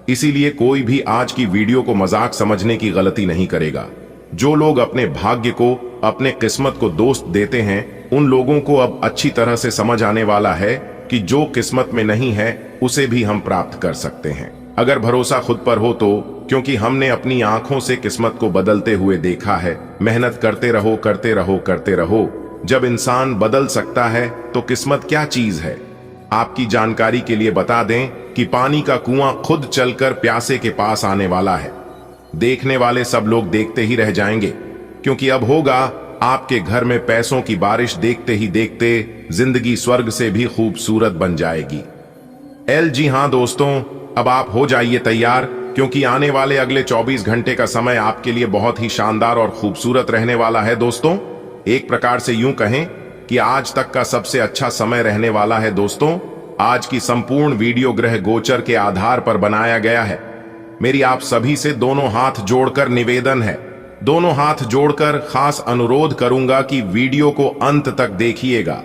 इसीलिए कोई भी आज की वीडियो को मजाक समझने की गलती नहीं करेगा। जो लोग अपने भाग्य को, अपने किस्मत को दोस्त देते हैं, उन लोगों को अब अच्छी तरह से समझ आने वाला है कि जो किस्मत में नहीं है उसे भी हम प्राप्त कर सकते हैं, अगर भरोसा खुद पर हो तो। क्योंकि हमने अपनी आंखों से किस्मत को बदलते हुए देखा है। मेहनत करते रहो, करते रहो, करते रहो। जब इंसान बदल सकता है तो किस्मत क्या चीज है। आपकी जानकारी के लिए बता दें कि पानी का कुआं खुद चलकर प्यासे के पास आने वाला है। देखने वाले सब लोग देखते ही रह जाएंगे, क्योंकि अब होगा आपके घर में पैसों की बारिश। देखते ही देखते जिंदगी स्वर्ग से भी खूबसूरत बन जाएगी। जी हां दोस्तों, अब आप हो जाइए तैयार, क्योंकि आने वाले अगले 24 घंटे का समय आपके लिए बहुत ही शानदार और खूबसूरत रहने वाला है। दोस्तों, एक प्रकार से यूं कहें कि आज तक का सबसे अच्छा समय रहने वाला है। दोस्तों, आज की संपूर्ण वीडियो ग्रह गोचर के आधार पर बनाया गया है। मेरी आप सभी से दोनों हाथ जोड़कर निवेदन है, दोनों हाथ जोड़कर खास अनुरोध करूंगा कि वीडियो को अंत तक देखिएगा।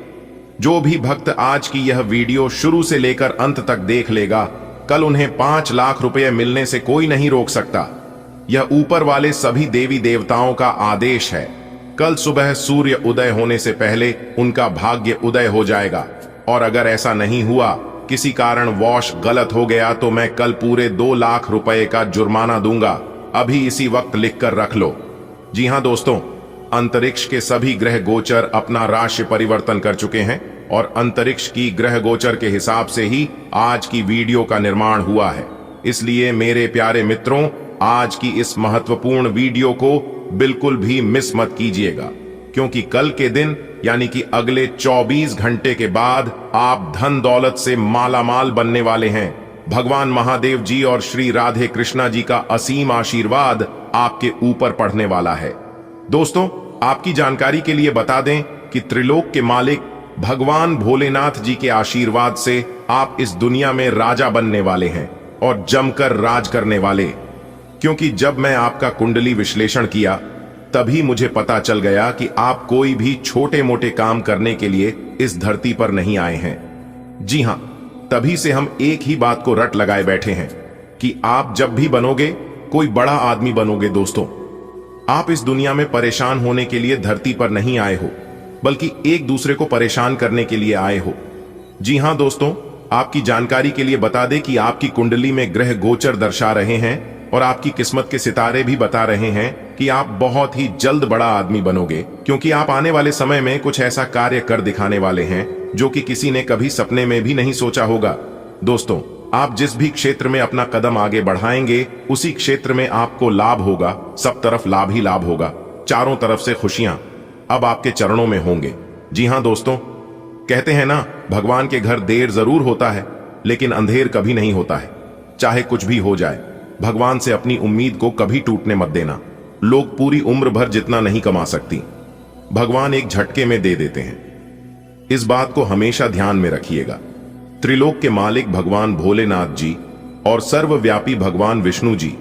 जो भी भक्त आज की यह वीडियो शुरू से लेकर अंत तक देख लेगा, कल उन्हें 5 लाख रुपए मिलने से कोई नहीं रोक सकता। यह ऊपर वाले सभी देवी देवताओं का आदेश है। कल सुबह सूर्य उदय होने से पहले उनका भाग्य उदय हो जाएगा, और अगर ऐसा नहीं हुआ, किसी कारण वॉश गलत हो गया, तो मैं कल पूरे 2 लाख रुपए का जुर्माना दूंगा। अभी इसी वक्त लिखकर रख लो। जी हां दोस्तों, अंतरिक्ष के सभी ग्रह गोचर अपना राशि परिवर्तन कर चुके हैं, और अंतरिक्ष की ग्रह गोचर के हिसाब से ही आज की वीडियो का निर्माण हुआ है। इसलिए मेरे प्यारे मित्रों, आज की इस महत्वपूर्ण वीडियो को बिल्कुल भी मिस मत कीजिएगा, क्योंकि कल के दिन यानी कि अगले 24 घंटे के बाद आप धन दौलत से मालामाल बनने वाले हैं। भगवान महादेव जी और श्री राधे कृष्णा जी का असीम आशीर्वाद आपके ऊपर पड़ने वाला है। दोस्तों, आपकी जानकारी के लिए बता दें कि त्रिलोक के मालिक भगवान भोलेनाथ जी के आशीर्वाद से आप इस दुनिया में राजा बनने वाले हैं और जमकर राज करने वाले। क्योंकि जब मैं आपका कुंडली विश्लेषण किया, तभी मुझे पता चल गया कि आप कोई भी छोटे मोटे काम करने के लिए इस धरती पर नहीं आए हैं। जी हां, तभी से हम एक ही बात को रट लगाए बैठे हैं कि आप जब भी बनोगे, कोई बड़ा आदमी बनोगे। दोस्तों, आप इस दुनिया में परेशान होने के लिए धरती पर नहीं आए हो, बल्कि एक दूसरे को परेशान करने के लिए आए हो। जी हां दोस्तों, आपकी जानकारी के लिए बता दें कि आपकी कुंडली में ग्रह गोचर दर्शा रहे हैं और आपकी किस्मत के सितारे भी बता रहे हैं कि आप बहुत ही जल्द बड़ा आदमी बनोगे, क्योंकि आप आने वाले समय में कुछ ऐसा कार्य कर दिखाने वाले हैं जो कि किसी ने कभी सपने में भी नहीं सोचा होगा। दोस्तों, आप जिस भी क्षेत्र में अपना कदम आगे बढ़ाएंगे, उसी क्षेत्र में आपको लाभ होगा। सब तरफ लाभ ही लाभ होगा, चारों तरफ से खुशियां अब आपके चरणों में होंगे। जी हां दोस्तों, कहते हैं ना, भगवान के घर देर जरूर होता है, लेकिन अंधेर कभी नहीं होता है। चाहे कुछ भी हो जाए, भगवान से अपनी उम्मीद को कभी टूटने मत देना। लोग पूरी उम्र भर जितना नहीं कमा सकती, भगवान एक झटके में दे देते हैं। इस बात को हमेशा ध्यान में रखिएगा। त्रिलोक के मालिक भगवान भोलेनाथ जी और सर्वव्यापी भगवान विष्णु जी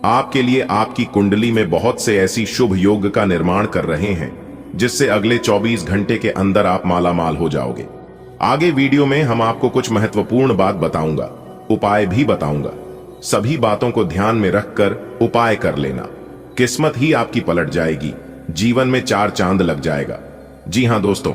आपके लिए आपकी कुंडली में बहुत से ऐसी शुभ योग का निर्माण कर रहे हैं जिससे अगले 24 घंटे के अंदर आप मालामाल हो जाओगे। आगे वीडियो में हम आपको कुछ महत्वपूर्ण बात बताऊंगा, उपाय भी बताऊंगा। सभी बातों को ध्यान में रखकर उपाय कर लेना, किस्मत ही आपकी पलट जाएगी, जीवन में 4 चांद लग जाएगा। जी हां दोस्तों,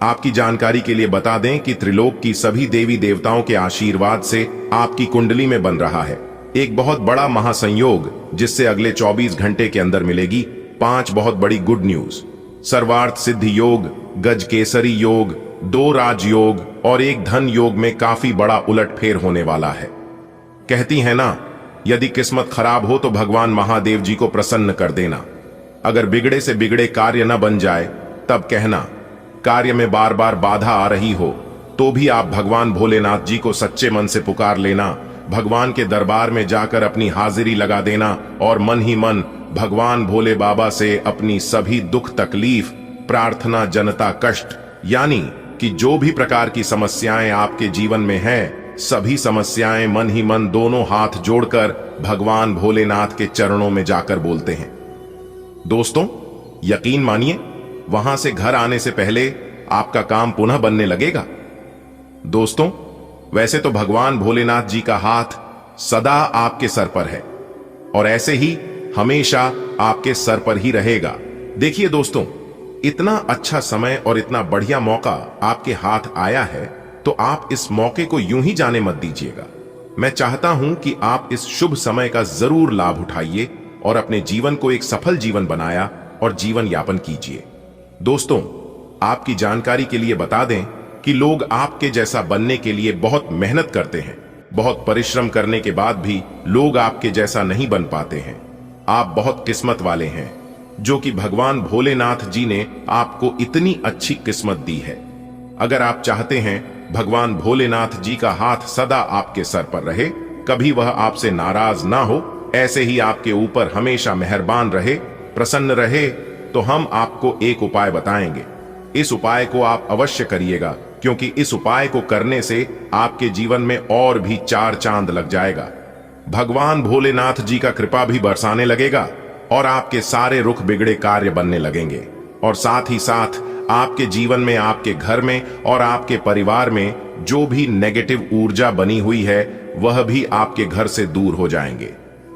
आपकी जानकारी के लिए बता दें कि त्रिलोक की सभी देवी देवताओं के आशीर्वाद से आपकी कुंडली में बन रहा है एक बहुत बड़ा महासंयोग, जिससे अगले 24 घंटे के अंदर मिलेगी 5 बहुत बड़ी गुड न्यूज। सर्वार्थ सिद्धि योग, गजकेसरी योग, 2 राजयोग और 1 धन योग में काफी बड़ा उलटफेर होने वाला है। कहती है ना, यदि किस्मत खराब हो तो भगवान महादेव जी को प्रसन्न कर देना। अगर बिगड़े से बिगड़े कार्य न बन जाए तब कहना। कार्य में बार बार बाधा आ रही हो तो भी आप भगवान भोलेनाथ जी को सच्चे मन से पुकार लेना। भगवान के दरबार में जाकर अपनी हाजिरी लगा देना और मन ही मन भगवान भोले बाबा से अपनी सभी दुख तकलीफ, प्रार्थना, जनता, कष्ट, यानी कि जो भी प्रकार की समस्याएं आपके जीवन में हैं, सभी समस्याएं मन ही मन दोनों हाथ जोड़कर भगवान भोलेनाथ के चरणों में जाकर बोलते हैं। दोस्तों, यकीन मानिए, वहां से घर आने से पहले आपका काम पुनः बनने लगेगा। दोस्तों, वैसे तो भगवान भोलेनाथ जी का हाथ सदा आपके सर पर है और ऐसे ही हमेशा आपके सर पर ही रहेगा। देखिए दोस्तों, इतना अच्छा समय और इतना बढ़िया मौका आपके हाथ आया है तो आप इस मौके को यूं ही जाने मत दीजिएगा। मैं चाहता हूं कि आप इस शुभ समय का जरूर लाभ उठाइए और अपने जीवन को एक सफल जीवन बनाया और जीवन यापन कीजिए। दोस्तों, आपकी जानकारी के लिए बता दें कि लोग आपके जैसा बनने के लिए बहुत मेहनत करते हैं। बहुत परिश्रम करने के बाद भी लोग आपके जैसा नहीं बन पाते हैं। आप बहुत किस्मत वाले हैं, जो कि भगवान भोलेनाथ जी ने आपको इतनी अच्छी किस्मत दी है। अगर आप चाहते हैं भगवान भोलेनाथ जी का हाथ सदा आपके सर पर रहे, कभी वह आपसे नाराज ना हो, ऐसे ही आपके ऊपर हमेशा मेहरबान रहे, प्रसन्न रहे, तो हम आपको एक उपाय बताएंगे। इस उपाय को आप अवश्य करिएगा, क्योंकि इस उपाय को करने से आपके जीवन में और भी 4 चांद लग जाएगा। भगवान भोलेनाथ जी का कृपा भी बरसाने लगेगा और आपके सारे रुख बिगड़े कार्य बनने लगेंगे और साथ ही साथ आपके जीवन में, आपके घर में और आपके परिवार में जो भी नेगेटिव ऊर्जा बनी हुई है वह भी आपके घर से दूर हो जाएंगे।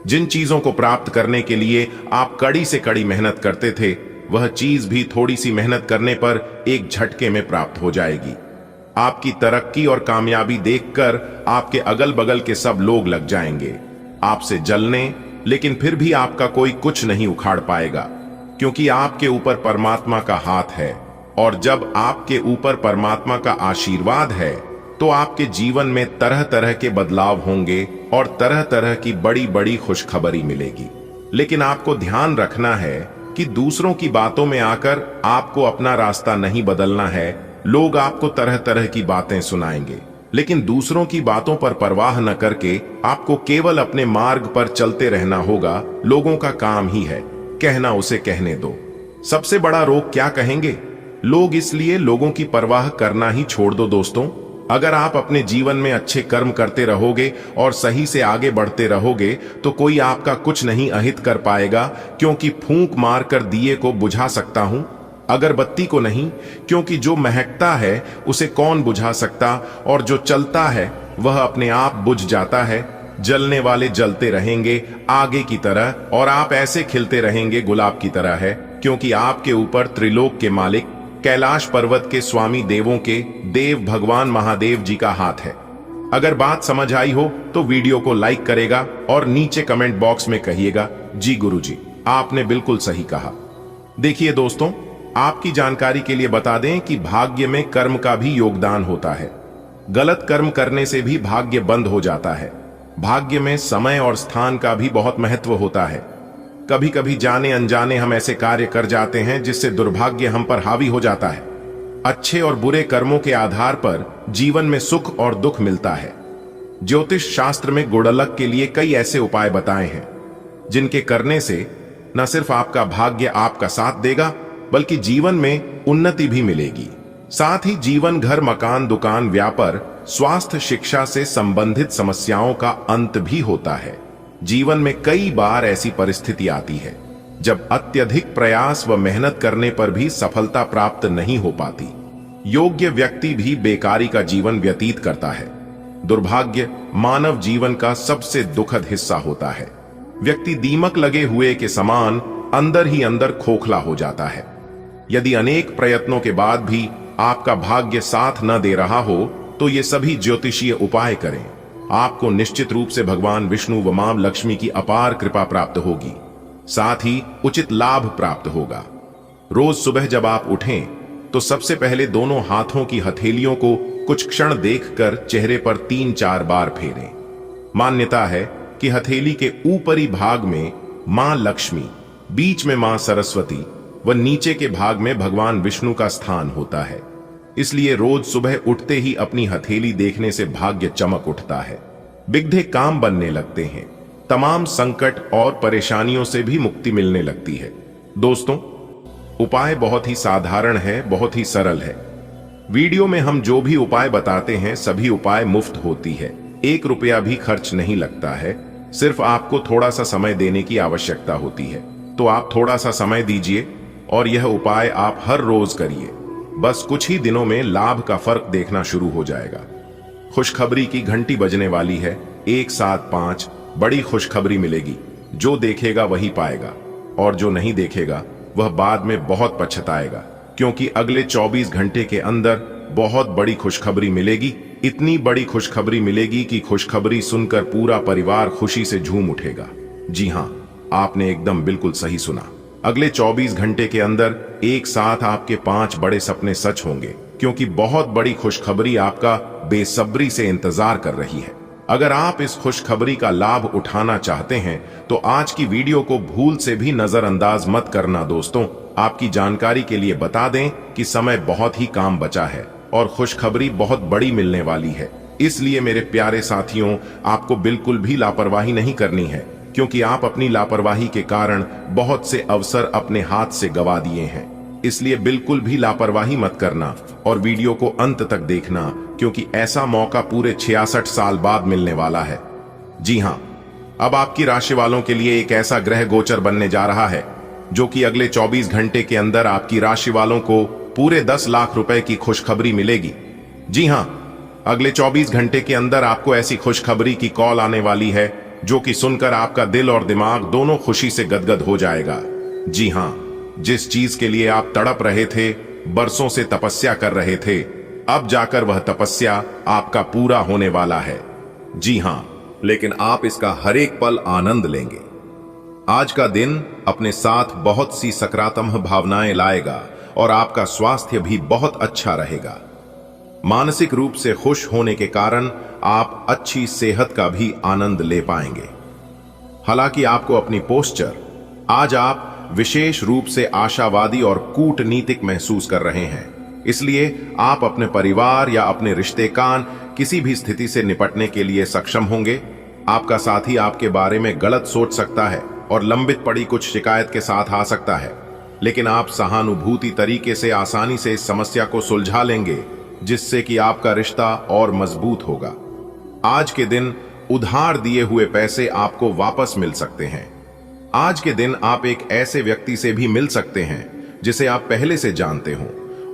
जिन चीजों को प्राप्त करने के लिए आप कड़ी से कड़ी मेहनत करते थे, वह चीज भी थोड़ी सी मेहनत करने पर एक झटके में प्राप्त हो जाएगी। आपकी तरक्की और कामयाबी देखकर आपके अगल बगल के सब लोग लग जाएंगे आपसे जलने, लेकिन फिर भी आपका कोई कुछ नहीं उखाड़ पाएगा, क्योंकि आपके ऊपर परमात्मा का हाथ है। और जब आपके ऊपर परमात्मा का आशीर्वाद है तो आपके जीवन में तरह तरह के बदलाव होंगे और तरह तरह की बड़ी बड़ी खुशखबरी मिलेगी। लेकिन आपको ध्यान रखना है कि दूसरों की बातों में आकर आपको अपना रास्ता नहीं बदलना है। लोग आपको तरह तरह की बातें सुनाएंगे, लेकिन दूसरों की बातों पर परवाह न करके आपको केवल अपने मार्ग पर चलते रहना होगा। लोगों का काम ही है कहना, उसे कहने दो। सबसे बड़ा रोग क्या कहेंगे लोग, इसलिए लोगों की परवाह करना ही छोड़ दो। दोस्तों, अगर आप अपने जीवन में अच्छे कर्म करते रहोगे और सही से आगे बढ़ते रहोगे तो कोई आपका कुछ नहीं अहित कर पाएगा, क्योंकि फूंक मारकर दिए को बुझा सकता हूं, अगरबत्ती को नहीं, क्योंकि जो महकता है उसे कौन बुझा सकता, और जो चलता है वह अपने आप बुझ जाता है। जलने वाले जलते रहेंगे आगे की तरह और आप ऐसे खिलते रहेंगे गुलाब की तरह है, क्योंकि आपके ऊपर त्रिलोक के मालिक, कैलाश पर्वत के स्वामी देवों के देव भगवान महादेव जी का हाथ है। अगर बात समझ आई हो तो वीडियो को लाइक करेगा और नीचे कमेंट बॉक्स में कहिएगा, जी गुरुजी, आपने बिल्कुल सही कहा। देखिए दोस्तों, आपकी जानकारी के लिए बता दें कि भाग्य में कर्म का भी योगदान होता है। गलत कर्म करने से भी भाग्य बंद हो जाता है। भाग्य में समय और स्थान का भी बहुत महत्व होता है। कभी कभी जाने अनजाने हम ऐसे कार्य कर जाते हैं जिससे दुर्भाग्य हम पर हावी हो जाता है। अच्छे और बुरे कर्मों के आधार पर जीवन में सुख और दुख मिलता है। ज्योतिष शास्त्र में गुड़लक के लिए कई ऐसे उपाय बताए हैं जिनके करने से न सिर्फ आपका भाग्य आपका साथ देगा बल्कि जीवन में उन्नति भी मिलेगी। साथ ही जीवन, घर, मकान, दुकान, व्यापार, स्वास्थ्य, शिक्षा से संबंधित समस्याओं का अंत भी होता है। जीवन में कई बार ऐसी परिस्थिति आती है जब अत्यधिक प्रयास व मेहनत करने पर भी सफलता प्राप्त नहीं हो पाती। योग्य व्यक्ति भी बेकारी का जीवन व्यतीत करता है। दुर्भाग्य मानव जीवन का सबसे दुखद हिस्सा होता है। व्यक्ति दीमक लगे हुए के समान अंदर ही अंदर खोखला हो जाता है। यदि अनेक प्रयत्नों के बाद भी आपका भाग्य साथ न दे रहा हो तो ये सभी ज्योतिषीय उपाय करें। आपको निश्चित रूप से भगवान विष्णु व मां लक्ष्मी की अपार कृपा प्राप्त होगी। साथ ही उचित लाभ प्राप्त होगा। रोज सुबह जब आप उठें तो सबसे पहले दोनों हाथों की हथेलियों को कुछ क्षण देखकर चेहरे पर 3-4 बार फेरें। मान्यता है कि हथेली के ऊपरी भाग में मां लक्ष्मी, बीच में मां सरस्वती व नीचे के भाग में भगवान विष्णु का स्थान होता है। इसलिए रोज सुबह उठते ही अपनी हथेली देखने से भाग्य चमक उठता है। बिगड़े काम बनने लगते हैं। तमाम संकट और परेशानियों से भी मुक्ति मिलने लगती है। दोस्तों, उपाय बहुत ही साधारण है, बहुत ही सरल है। वीडियो में हम जो भी उपाय बताते हैं सभी उपाय मुफ्त होती है। 1 रुपया भी खर्च नहीं लगता है। सिर्फ आपको थोड़ा सा समय देने की आवश्यकता होती है। तो आप थोड़ा सा समय दीजिए और यह उपाय आप हर रोज करिए। बस कुछ ही दिनों में लाभ का फर्क देखना शुरू हो जाएगा। खुशखबरी की घंटी बजने वाली है। 175 बड़ी खुशखबरी मिलेगी। जो देखेगा वही पाएगा और जो नहीं देखेगा वह बाद में बहुत पछताएगा, क्योंकि अगले 24 घंटे के अंदर बहुत बड़ी खुशखबरी मिलेगी। इतनी बड़ी खुशखबरी मिलेगी कि खुशखबरी सुनकर पूरा परिवार खुशी से झूम उठेगा। जी हां, आपने एकदम बिल्कुल सही सुना। अगले 24 घंटे के अंदर एक साथ आपके 5 बड़े सपने सच होंगे, क्योंकि बहुत बड़ी खुशखबरी आपका बेसब्री से इंतजार कर रही है। अगर आप इस खुशखबरी का लाभ उठाना चाहते हैं तो आज की वीडियो को भूल से भी नजरअंदाज मत करना। दोस्तों, आपकी जानकारी के लिए बता दें कि समय बहुत ही कम बचा है और खुशखबरी बहुत बड़ी मिलने वाली है। इसलिए मेरे प्यारे साथियों, आपको बिल्कुल भी लापरवाही नहीं करनी है, क्योंकि आप अपनी लापरवाही के कारण बहुत से अवसर अपने हाथ से गंवा दिए हैं। इसलिए बिल्कुल भी लापरवाही मत करना और वीडियो को अंत तक देखना, क्योंकि ऐसा मौका पूरे 66 साल बाद मिलने वाला है। जी हां, अब आपकी राशि वालों के लिए एक ऐसा ग्रह गोचर बनने जा रहा है जो कि अगले 24 घंटे के अंदर आपकी राशि वालों को पूरे 10 लाख रुपए की खुशखबरी मिलेगी। जी हां, अगले 24 घंटे के अंदर आपको ऐसी खुशखबरी की कॉल आने वाली है जो कि सुनकर आपका दिल और दिमाग दोनों खुशी से गदगद हो जाएगा। जी हां, जिस चीज के लिए आप तड़प रहे थे, बरसों से तपस्या कर रहे थे, अब जाकर वह तपस्या आपका पूरा होने वाला है। जी हां, लेकिन आप इसका हर एक पल आनंद लेंगे। आज का दिन अपने साथ बहुत सी सकारात्मक भावनाएं लाएगा और आपका स्वास्थ्य भी बहुत अच्छा रहेगा। मानसिक रूप से खुश होने के कारण आप अच्छी सेहत का भी आनंद ले पाएंगे। हालांकि आपको अपनी पोस्चर, आज आप विशेष रूप से आशावादी और कूटनीतिक महसूस कर रहे हैं। इसलिए आप अपने परिवार या अपने रिश्ते कान किसी भी स्थिति से निपटने के लिए सक्षम होंगे। आपका साथी आपके बारे में गलत सोच सकता है और लंबित पड़ी कुछ शिकायत के साथ आ सकता है, लेकिन आप सहानुभूति तरीके से आसानी से इस समस्या को सुलझा लेंगे, जिससे कि आपका रिश्ता और मजबूत होगा। आज के दिन उधार दिए हुए पैसे आपको वापस मिल सकते हैं। आज के दिन आप एक ऐसे व्यक्ति से भी मिल सकते हैं जिसे आप पहले से जानते हो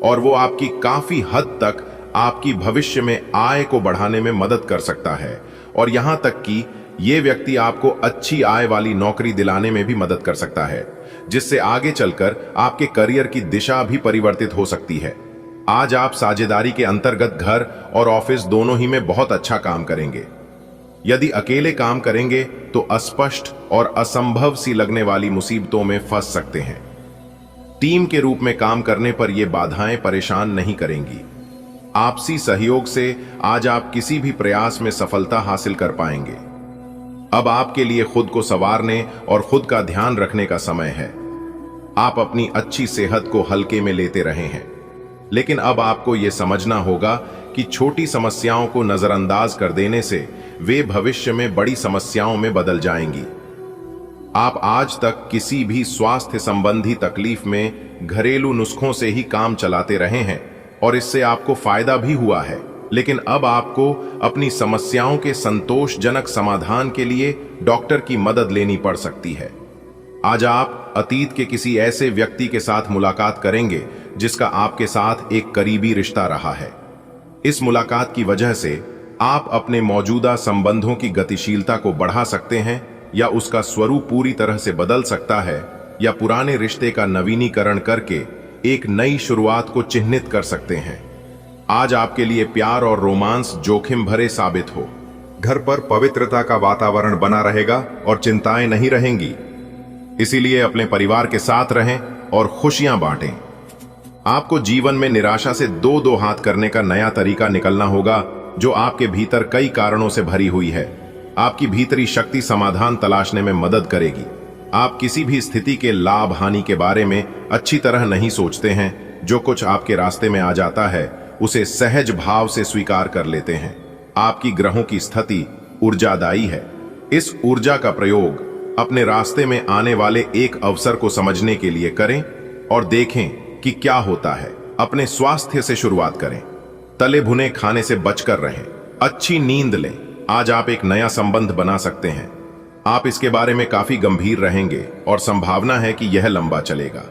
और वो आपकी काफी हद तक आपकी भविष्य में आय को बढ़ाने में मदद कर सकता है, और यहां तक कि ये व्यक्ति आपको अच्छी आय वाली नौकरी दिलाने में भी मदद कर सकता है, जिससे आगे चलकर आपके करियर की दिशा भी परिवर्तित हो सकती है। आज आप साझेदारी के अंतर्गत घर और ऑफिस दोनों ही में बहुत अच्छा काम करेंगे। यदि अकेले काम करेंगे तो अस्पष्ट और असंभव सी लगने वाली मुसीबतों में फंस सकते हैं। टीम के रूप में काम करने पर यह बाधाएं परेशान नहीं करेंगी। आपसी सहयोग से आज आप किसी भी प्रयास में सफलता हासिल कर पाएंगे। अब आपके लिए खुद को संवारने और खुद का ध्यान रखने का समय है। आप अपनी अच्छी सेहत को हल्के में लेते रहे हैं, लेकिन अब आपको यह समझना होगा कि छोटी समस्याओं को नजरअंदाज कर देने से वे भविष्य में बड़ी समस्याओं में बदल जाएंगी। आप आज तक किसी भी स्वास्थ्य संबंधी तकलीफ में घरेलू नुस्खों से ही काम चलाते रहे हैं और इससे आपको फायदा भी हुआ है, लेकिन अब आपको अपनी समस्याओं के संतोषजनक समाधान के लिए डॉक्टर की मदद लेनी पड़ सकती है। आज आप अतीत के किसी ऐसे व्यक्ति के साथ मुलाकात करेंगे जिसका आपके साथ एक करीबी रिश्ता रहा है। इस मुलाकात की वजह से आप अपने मौजूदा संबंधों की गतिशीलता को बढ़ा सकते हैं या उसका स्वरूप पूरी तरह से बदल सकता है, या पुराने रिश्ते का नवीनीकरण करके एक नई शुरुआत को चिन्हित कर सकते हैं। आज आपके लिए प्यार और रोमांस जोखिम भरे साबित हो। घर पर पवित्रता का वातावरण बना रहेगा और चिंताएं नहीं रहेंगी। इसीलिए अपने परिवार के साथ रहें और खुशियां बांटें। आपको जीवन में निराशा से दो हाथ करने का नया तरीका निकलना होगा जो आपके भीतर कई कारणों से भरी हुई है। आपकी भीतरी शक्ति समाधान तलाशने में मदद करेगी। आप किसी भी स्थिति के लाभ हानि के बारे में अच्छी तरह नहीं सोचते हैं। जो कुछ आपके रास्ते में आ जाता है उसे सहज भाव से स्वीकार कर लेते हैं। आपकी ग्रहों की स्थिति ऊर्जादायी है। इस ऊर्जा का प्रयोग अपने रास्ते में आने वाले एक अवसर को समझने के लिए करें और देखें कि क्या होता है। अपने स्वास्थ्य से शुरुआत करें। तले भुने खाने से बचकर रहें। अच्छी नींद लें। आज आप एक नया संबंध बना सकते हैं। आप इसके बारे में काफी गंभीर रहेंगे और संभावना है कि यह लंबा चलेगा।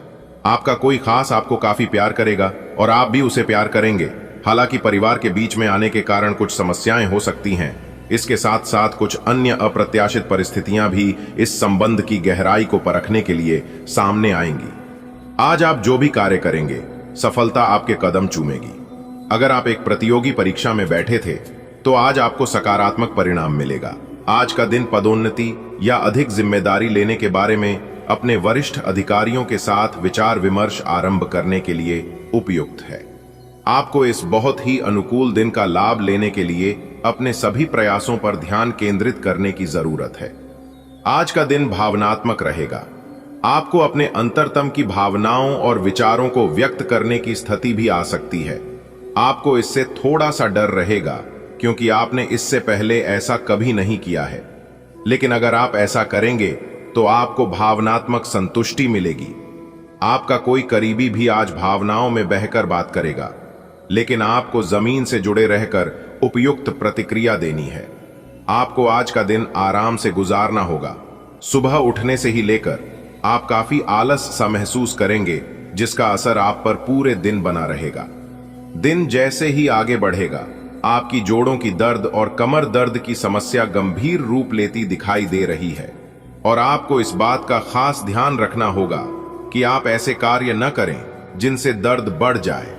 आपका कोई खास आपको काफी प्यार करेगा और आप भी उसे प्यार करेंगे। हालांकि परिवार के बीच में आने के कारण कुछ समस्याएं हो सकती हैं। इसके साथ साथ कुछ अन्य अप्रत्याशित परिस्थितियां भी इस संबंध की गहराई को परखने के लिए सामने आएंगी। आज आप जो भी कार्य करेंगे सफलता आपके कदम चूमेगी। अगर आप एक प्रतियोगी परीक्षा में बैठे थे तो आज आपको सकारात्मक परिणाम मिलेगा। आज का दिन पदोन्नति या अधिक जिम्मेदारी लेने के बारे में अपने वरिष्ठ अधिकारियों के साथ विचार विमर्श आरंभ करने के लिए उपयुक्त है। आपको इस बहुत ही अनुकूल दिन का लाभ लेने के लिए अपने सभी प्रयासों पर ध्यान केंद्रित करने की जरूरत है। आज का दिन भावनात्मक रहेगा। आपको अपने अंतरतम की भावनाओं और विचारों को व्यक्त करने की स्थिति भी आ सकती है। आपको इससे थोड़ा सा डर रहेगा क्योंकि आपने इससे पहले ऐसा कभी नहीं किया है, लेकिन अगर आप ऐसा करेंगे तो आपको भावनात्मक संतुष्टि मिलेगी। आपका कोई करीबी भी आज भावनाओं में बहकर बात करेगा, लेकिन आपको जमीन से जुड़े रहकर उपयुक्त प्रतिक्रिया देनी है। आपको आज का दिन आराम से गुजारना होगा। सुबह उठने से ही लेकर आप काफी आलस सा महसूस करेंगे, जिसका असर आप पर पूरे दिन बना रहेगा। दिन जैसे ही आगे बढ़ेगा आपकी जोड़ों की दर्द और कमर दर्द की समस्या गंभीर रूप लेती दिखाई दे रही है और आपको इस बात का खास ध्यान रखना होगा कि आप ऐसे कार्य न करें जिनसे दर्द बढ़ जाए।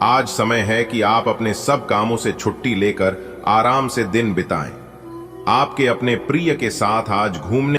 आज समय है कि आप अपने सब कामों से छुट्टी लेकर आराम से दिन बिताएं। आपके अपने प्रिय के साथ आज घूमने